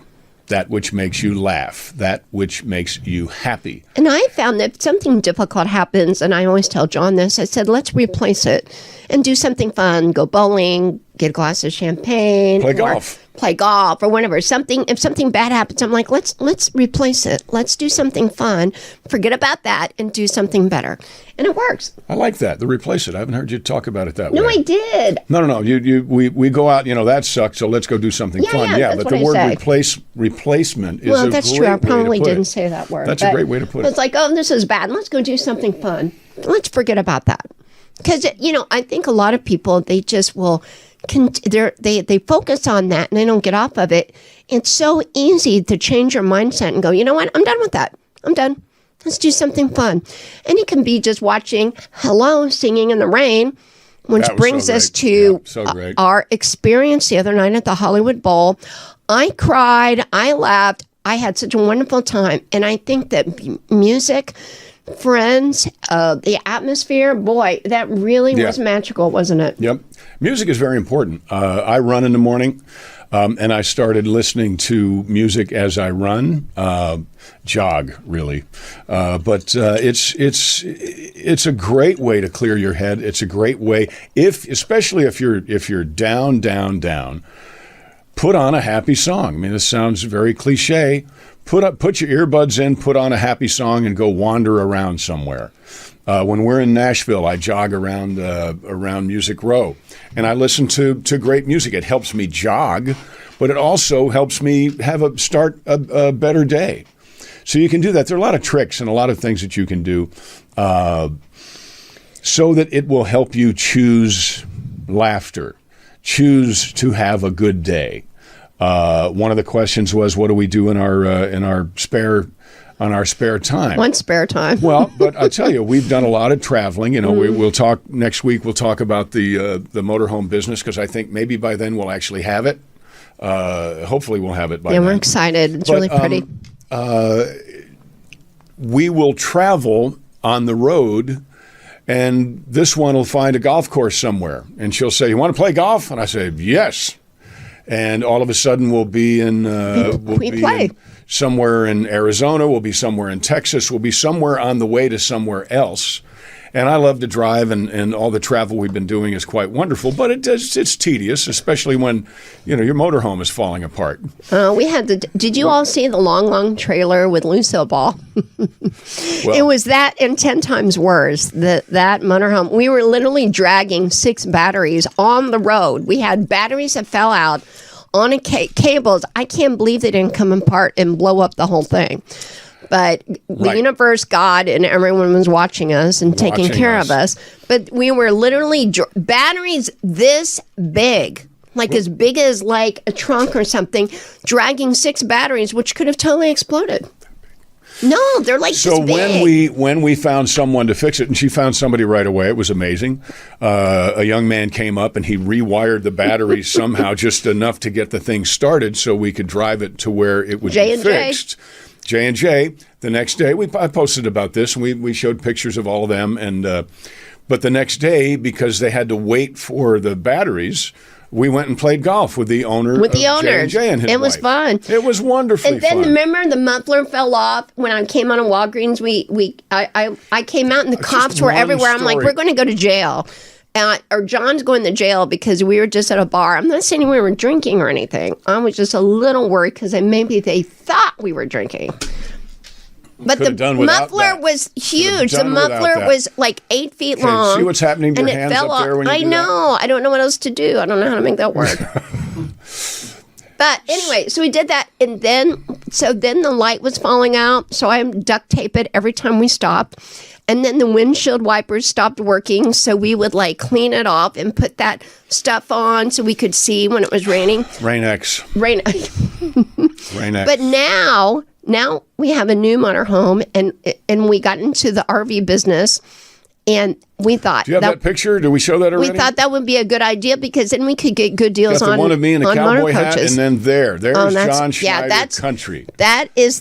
Speaker 1: that which makes you laugh, that which makes you happy.
Speaker 2: And I found that if something difficult happens, and I always tell John this, I said, let's replace it and do something fun. Go bowling, get a glass of champagne.
Speaker 1: Play golf.
Speaker 2: Play golf or whatever. If something bad happens, I'm like, let's replace it. Let's do something fun. Forget about that and do something better. And it works.
Speaker 1: I like that, the replace it. I haven't heard you talk about it that way.
Speaker 2: No, I did.
Speaker 1: No. We go out, that sucked, so let's go do something fun.
Speaker 2: Yeah,
Speaker 1: but the word replacement is a great way to put it.
Speaker 2: Well, that's true. I probably didn't say that word.
Speaker 1: That's a great way to put it.
Speaker 2: It's like, oh, this is bad. Let's go do something fun. Let's forget about that. Because, I think a lot of people, they just will, they focus on that and they don't get off of it. It's so easy to change your mindset and go, you know what? I'm done with that. I'm done. Let's do something fun. And it can be just watching Hello, Singing in the Rain, which brings us to our experience the other night at the Hollywood Bowl. I cried. I laughed. I had such a wonderful time. And I think that music, friends, the atmosphere, boy, that really was magical, wasn't it?
Speaker 1: Yep. Music is very important. I run in the morning, and I started listening to music as I run, jog, really. But it's a great way to clear your head. It's a great way, especially if you're down, put on a happy song. I mean, this sounds very cliche. Put your earbuds in, put on a happy song, and go wander around somewhere. When we're in Nashville, I jog around Music Row, and I listen to great music. It helps me jog, but it also helps me start a better day. So you can do that. There are a lot of tricks and a lot of things that you can do so that it will help you choose laughter, choose to have a good day. One of the questions was, what do we do in our spare time?
Speaker 2: One spare time.
Speaker 1: Well, but I'll tell you, we've done a lot of traveling. We'll talk next week. We'll talk about the motorhome business, because I think maybe by then we'll actually have it. Hopefully, we'll have it by then.
Speaker 2: Yeah, we're excited. It's really pretty.
Speaker 1: We will travel on the road. And this one will find a golf course somewhere, and she'll say, "You want to play golf?" And I say, "Yes." And all of a sudden, we'll be somewhere in Arizona. We'll be somewhere in Texas. We'll be somewhere on the way to somewhere else. And I love to drive, and all the travel we've been doing is quite wonderful. But it's tedious, especially when your motorhome is falling apart.
Speaker 2: Did you all see the long trailer with Lucille Ball? It was that and 10 times worse. That motorhome. We were literally dragging 6 batteries on the road. We had batteries that fell out on cables. I can't believe they didn't come apart and blow up the whole thing. But the universe, God, and everyone was watching us and taking care of us. But we were literally batteries this big, like as big as like a trunk or something, dragging 6 batteries, which could have totally exploded. No, they're like
Speaker 1: so
Speaker 2: this big.
Speaker 1: when we found someone to fix it, and she found somebody right away, it was amazing. A young man came up and he rewired the batteries somehow just enough to get the thing started so we could drive it to where it would be fixed. J&J. The next day, I posted about this, and we showed pictures of all of them. And but the next day, because they had to wait for the batteries, we went and played golf with the owner of J&J and his
Speaker 2: It was fun.
Speaker 1: It was wonderfully fun.
Speaker 2: And then remember the muffler fell off when I came out of Walgreens. I came out and the cops were everywhere. I'm like, we're going to go to jail. Or John's going to jail because we were just at a bar. I'm not saying we were drinking or anything. I was just a little worried because maybe they thought we were drinking. But the muffler was huge. The muffler was like 8 feet long.
Speaker 1: See what's happening to your hands up there when you do that?
Speaker 2: I know. I don't know what else to do. I don't know how to make that work. But anyway, so we did that, and then the light was falling out, so I duct tape it every time we stopped. And then the windshield wipers stopped working, so we would like clean it off and put that stuff on so we could see when it was raining.
Speaker 1: Rain-X. Rain-X.
Speaker 2: But now we have a new motorhome, and we got into the RV business, and we thought.
Speaker 1: Do you have that picture? Did we show that already?
Speaker 2: We thought that would be a good idea because then we could get good deals
Speaker 1: Got the
Speaker 2: on
Speaker 1: one of me in a
Speaker 2: on
Speaker 1: cowboy
Speaker 2: motor
Speaker 1: hat,
Speaker 2: coaches.
Speaker 1: and then there's John Schneider
Speaker 2: that's
Speaker 1: Country.
Speaker 2: That is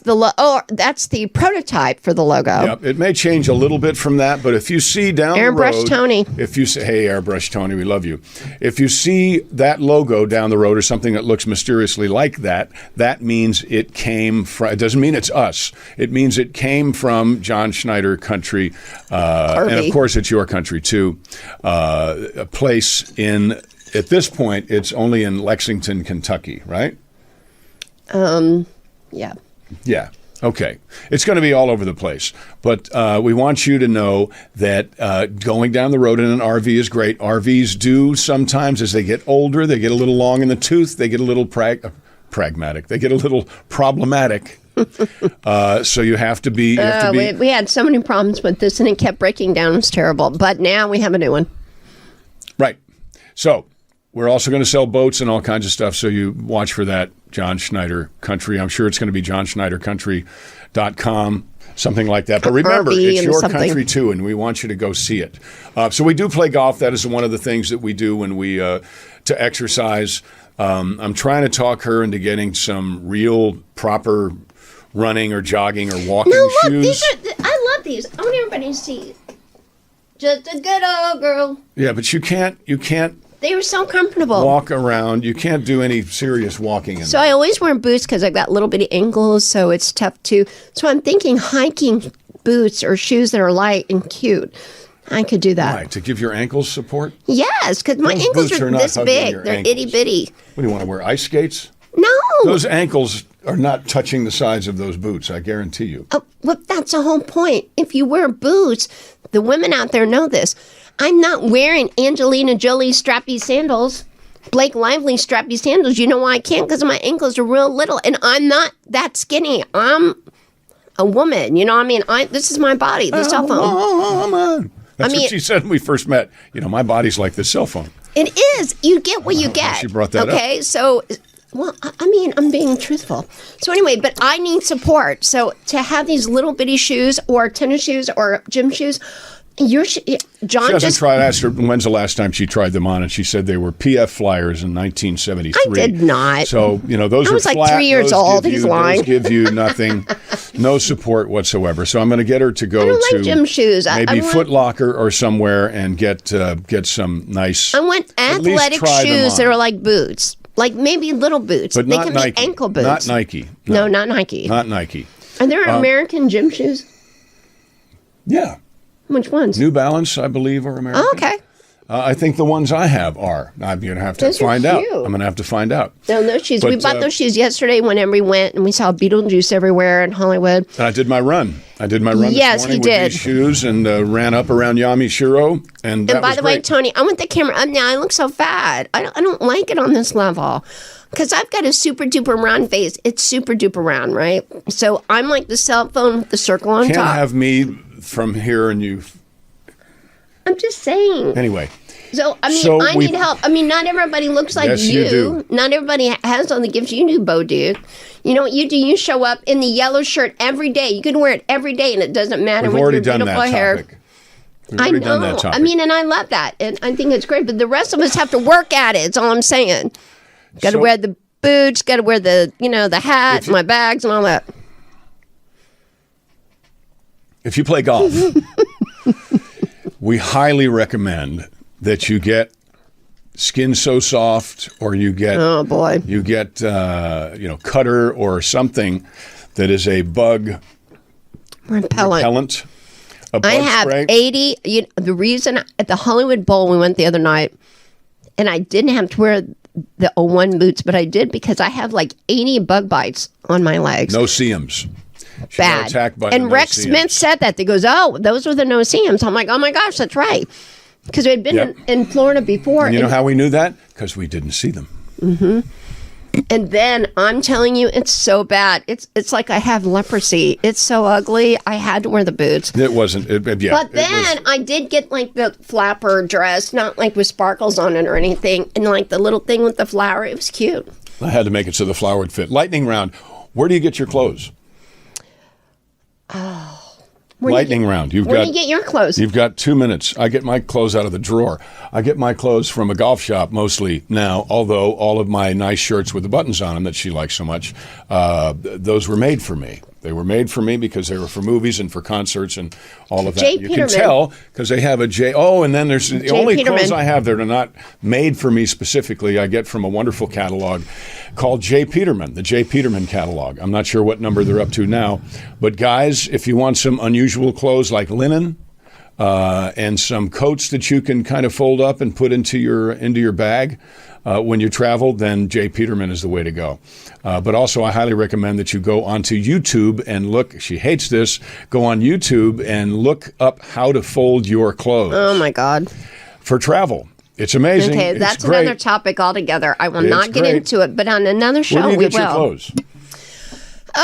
Speaker 2: that's the prototype for the logo.
Speaker 1: Yep, it may change a little bit from that, but if you see down
Speaker 2: Airbrush
Speaker 1: the road,
Speaker 2: Tony.
Speaker 1: If you say, "Hey, Airbrush Tony, we love you," if you see that logo down the road or something that looks mysteriously like that, that means it came from. It doesn't mean it's us. It means it came from John Schneider Country, and of course, it's your country too. A place at this point, it's only in Lexington, Kentucky, right?
Speaker 2: Yeah.
Speaker 1: Yeah. Okay. It's going to be all over the place. But we want you to know that going down the road in an RV is great. RVs do sometimes, as they get older, they get a little long in the tooth, they get a little pragmatic, they get a little problematic. So you have to be.
Speaker 2: We had so many problems with this, and it kept breaking down. It was terrible. But now we have a new one.
Speaker 1: Right. So we're also going to sell boats and all kinds of stuff. So you watch for that, John Schneider Country. I'm sure it's going to be johnschneidercountry.com, something like that. But remember, it's your country too, and we want you to go see it. So we do play golf. That is one of the things that we do when we to exercise. I'm trying to talk her into getting some real proper running or jogging or walking shoes.
Speaker 2: I love these. I want everybody to see. Just a good old girl.
Speaker 1: Yeah, but you can't
Speaker 2: They were so comfortable.
Speaker 1: walk around. You can't do any serious walking in
Speaker 2: So
Speaker 1: them.
Speaker 2: I always wear boots because I've got little bitty ankles, so it's tough to. So I'm thinking hiking boots or shoes that are light and cute. I could do that.
Speaker 1: Right, to give your ankles support?
Speaker 2: Yes, because my
Speaker 1: Those
Speaker 2: ankles
Speaker 1: boots
Speaker 2: are
Speaker 1: are not
Speaker 2: this
Speaker 1: hugging
Speaker 2: big.
Speaker 1: your
Speaker 2: They're
Speaker 1: ankles.
Speaker 2: itty bitty.
Speaker 1: What do you want to wear, ice skates?
Speaker 2: No.
Speaker 1: Those ankles are not touching the sides of those boots, I guarantee you.
Speaker 2: Oh, well, that's the whole point. If you wear boots, the women out there know this. I'm not wearing Angelina Jolie strappy sandals, Blake Lively strappy sandals. You know why I can't? Because my ankles are real little, and I'm not that skinny. I'm a woman. You know what I mean? This is my body, the cell phone.
Speaker 1: Oh, that's what she said when we first met. You know, my body's like the cell phone.
Speaker 2: It is. You get what you get.
Speaker 1: She brought that up.
Speaker 2: Okay, so, well, I mean, I'm being truthful. So anyway, but I need support. So to have these little bitty shoes or tennis shoes or gym shoes, John
Speaker 1: She hasn't tried. I asked her when's the last time she tried them on, and she said they were PF Flyers in 1973.
Speaker 2: I did not.
Speaker 1: So, you know, those
Speaker 2: I
Speaker 1: are
Speaker 2: was like
Speaker 1: flat.
Speaker 2: 3 years
Speaker 1: Those
Speaker 2: old.
Speaker 1: give
Speaker 2: He's
Speaker 1: you-
Speaker 2: lying.
Speaker 1: Those give you nothing, no support whatsoever. So I'm going to get her to go
Speaker 2: I don't
Speaker 1: to
Speaker 2: like gym shoes.
Speaker 1: maybe
Speaker 2: I
Speaker 1: Foot Locker or somewhere and get some nice.
Speaker 2: I want
Speaker 1: at least
Speaker 2: athletic
Speaker 1: try them
Speaker 2: shoes that
Speaker 1: on.
Speaker 2: are like boots. Like maybe little boots.
Speaker 1: But
Speaker 2: they
Speaker 1: not
Speaker 2: can
Speaker 1: Nike.
Speaker 2: be ankle boots.
Speaker 1: Not Nike.
Speaker 2: No, not Nike.
Speaker 1: Not Nike.
Speaker 2: Are there American gym shoes?
Speaker 1: Yeah.
Speaker 2: Which ones?
Speaker 1: New Balance, I believe, are American.
Speaker 2: Oh, okay.
Speaker 1: I think the ones I have are. I'm going to have to
Speaker 2: Those are
Speaker 1: find out.
Speaker 2: cute.
Speaker 1: I'm going to have to find out.
Speaker 2: No, those shoes.
Speaker 1: But,
Speaker 2: We bought those shoes yesterday whenever we went, and we saw Beetlejuice everywhere in Hollywood.
Speaker 1: And I did my run. Yes,
Speaker 2: he
Speaker 1: this morning
Speaker 2: did.
Speaker 1: with these shoes and ran up around Yamashiro. And that
Speaker 2: And by
Speaker 1: was
Speaker 2: the way,
Speaker 1: great.
Speaker 2: Tony, I want the camera up now. I look so fat. I don't like it on this level. Because I've got a super duper round face. It's super duper round, right? So I'm like the cell phone with the circle on
Speaker 1: Can't
Speaker 2: top.
Speaker 1: have me from here and you.
Speaker 2: I'm just saying.
Speaker 1: Anyway.
Speaker 2: So, I mean,
Speaker 1: So
Speaker 2: I
Speaker 1: we-
Speaker 2: need help. I mean, not everybody looks like
Speaker 1: Yes, you do.
Speaker 2: Not everybody has all the gifts you do, Bo Duke. You know what you do? You show up in the yellow shirt every day. You can wear it every day, and it doesn't matter
Speaker 1: We've
Speaker 2: with
Speaker 1: already
Speaker 2: your
Speaker 1: done
Speaker 2: beautiful
Speaker 1: that
Speaker 2: hair.
Speaker 1: topic. We've
Speaker 2: I
Speaker 1: already
Speaker 2: know.
Speaker 1: done that topic.
Speaker 2: I mean, and I love that, and I think it's great. But the rest of us have to work at it. That's all I'm saying. Got to
Speaker 1: So-
Speaker 2: wear the boots. Got to wear the the hat, my bags, and all that.
Speaker 1: If you play golf, we highly recommend that you get Skin So Soft, or you get
Speaker 2: Oh boy.
Speaker 1: you get Cutter or something that is a bug repellent. A bug
Speaker 2: I have
Speaker 1: spray.
Speaker 2: 80. The reason at the Hollywood Bowl we went the other night, and I didn't have to wear the 01 boots, but I did because I have like 80 bug bites on my legs.
Speaker 1: No seams. She's
Speaker 2: Bad.
Speaker 1: not attacked by
Speaker 2: And
Speaker 1: the
Speaker 2: Rex
Speaker 1: no
Speaker 2: Smith said that. They goes, oh, those were the no seams. I'm like, oh my gosh, that's right. Because we had been
Speaker 1: Yep.
Speaker 2: in Florida before.
Speaker 1: And you know how we knew that? Because we didn't see them.
Speaker 2: And then I'm telling you, it's so bad. It's like I have leprosy. It's so ugly. I had to wear the boots.
Speaker 1: It wasn't.
Speaker 2: But then I did get like the flapper dress, not like with sparkles on it or anything. And like the little thing with the flower, it was cute.
Speaker 1: I had to make it so the flower would fit. Lightning round. Where do you get your clothes? Lightning round.
Speaker 2: Where do you get your clothes?
Speaker 1: You've got 2 minutes. I get my clothes out of the drawer. I get my clothes from a golf shop mostly now, although all of my nice shirts with the buttons on them that she likes so much, those were made for me. They were made for me because they were for movies and for concerts and all of that. You can tell because they have a J. Oh, and then there's the only clothes I have that are not made for me specifically. I get from a wonderful catalog called J. Peterman, the J. Peterman catalog. I'm not sure what number they're up to now, but guys, if you want some unusual clothes like linen and some coats that you can kind of fold up and put into your bag when you travel, then J. Peterman is the way to go. But also, I highly recommend that you go onto YouTube and look. She hates this. Go on YouTube and look up how to fold your clothes.
Speaker 2: Oh, my God.
Speaker 1: For travel. It's amazing.
Speaker 2: Okay, that's another topic altogether. I will not get into it, but on another show,
Speaker 1: Where do you
Speaker 2: we
Speaker 1: get your clothes?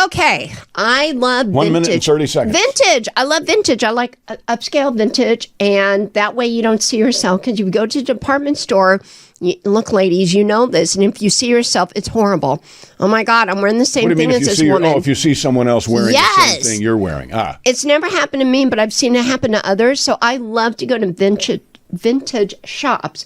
Speaker 2: Okay, I love
Speaker 1: 1 minute and 30 seconds.
Speaker 2: Vintage. I love vintage. I like upscale vintage, and that way you don't see yourself. Because you go to a department store, look, ladies, you know this, and if you see yourself, it's horrible. Oh my God, I'm wearing the same thing as this woman.
Speaker 1: If you see someone else wearing the same thing you're wearing.
Speaker 2: It's never happened to me, but I've seen it happen to others. So I love to go to vintage shops,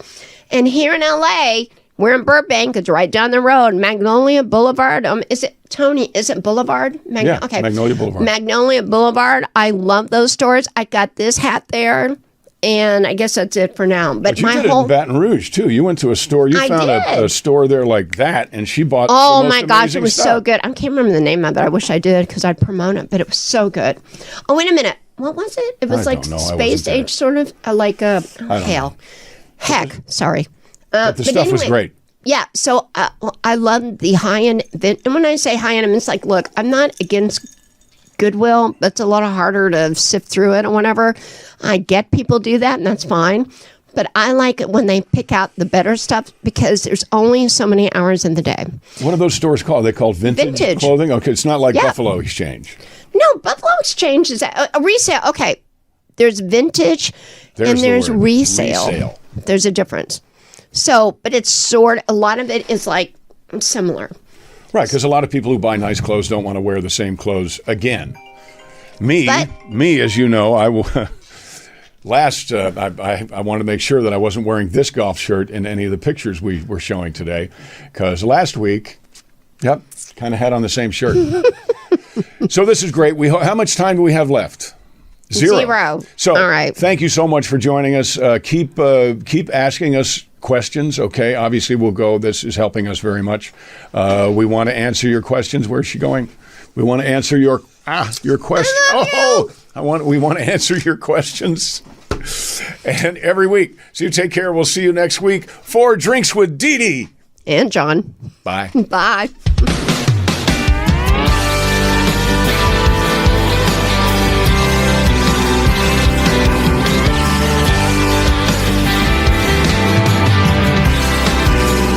Speaker 2: and here in LA. We're in Burbank. It's right down the road. Magnolia Boulevard. Is it, Tony? Is it Boulevard?
Speaker 1: Okay. Magnolia Boulevard.
Speaker 2: Magnolia Boulevard. I love those stores. I got this hat there, and I guess that's it for now. But
Speaker 1: you did it in Baton Rouge, too. You went to a store. You found a store there like that, and she bought
Speaker 2: Oh,
Speaker 1: the most
Speaker 2: my gosh. It was
Speaker 1: stuff.
Speaker 2: so good. I can't remember the name of it. I wish I did because I'd promote it, but it was so good. Oh, wait a minute. What was it? It was like space age sort of, like a hail. Heck, sorry.
Speaker 1: But the stuff was great.
Speaker 2: Yeah, so I love the high-end. And when I say high-end, I mean, it's like, look, I'm not against Goodwill. That's a lot harder to sift through it or whatever. I get people do that, and that's fine. But I like it when they pick out the better stuff because there's only so many hours in the day.
Speaker 1: What are those stores called? Are they called vintage clothing? Okay, it's not like Buffalo Exchange.
Speaker 2: No, Buffalo Exchange is a resale. Okay, there's vintage and there's resale. There's a difference. So, but it's a lot of it is like similar.
Speaker 1: Right, because a lot of people who buy nice clothes don't want to wear the same clothes again. Me, as you know, I will. I wanted to make sure that I wasn't wearing this golf shirt in any of the pictures we were showing today, because last week, kind of had on the same shirt. So this is great. How much time do we have left? Zero. So,
Speaker 2: all right.
Speaker 1: Thank you so much for joining us. Keep asking us questions. Okay, obviously we'll go. This is helping us very much. We want to answer your questions. Where's she going? We want to answer your question. We want to answer your questions. And every week. So you take care. We'll see you next week for Drinks with Dee Dee
Speaker 2: and John.
Speaker 1: Bye.
Speaker 2: Bye.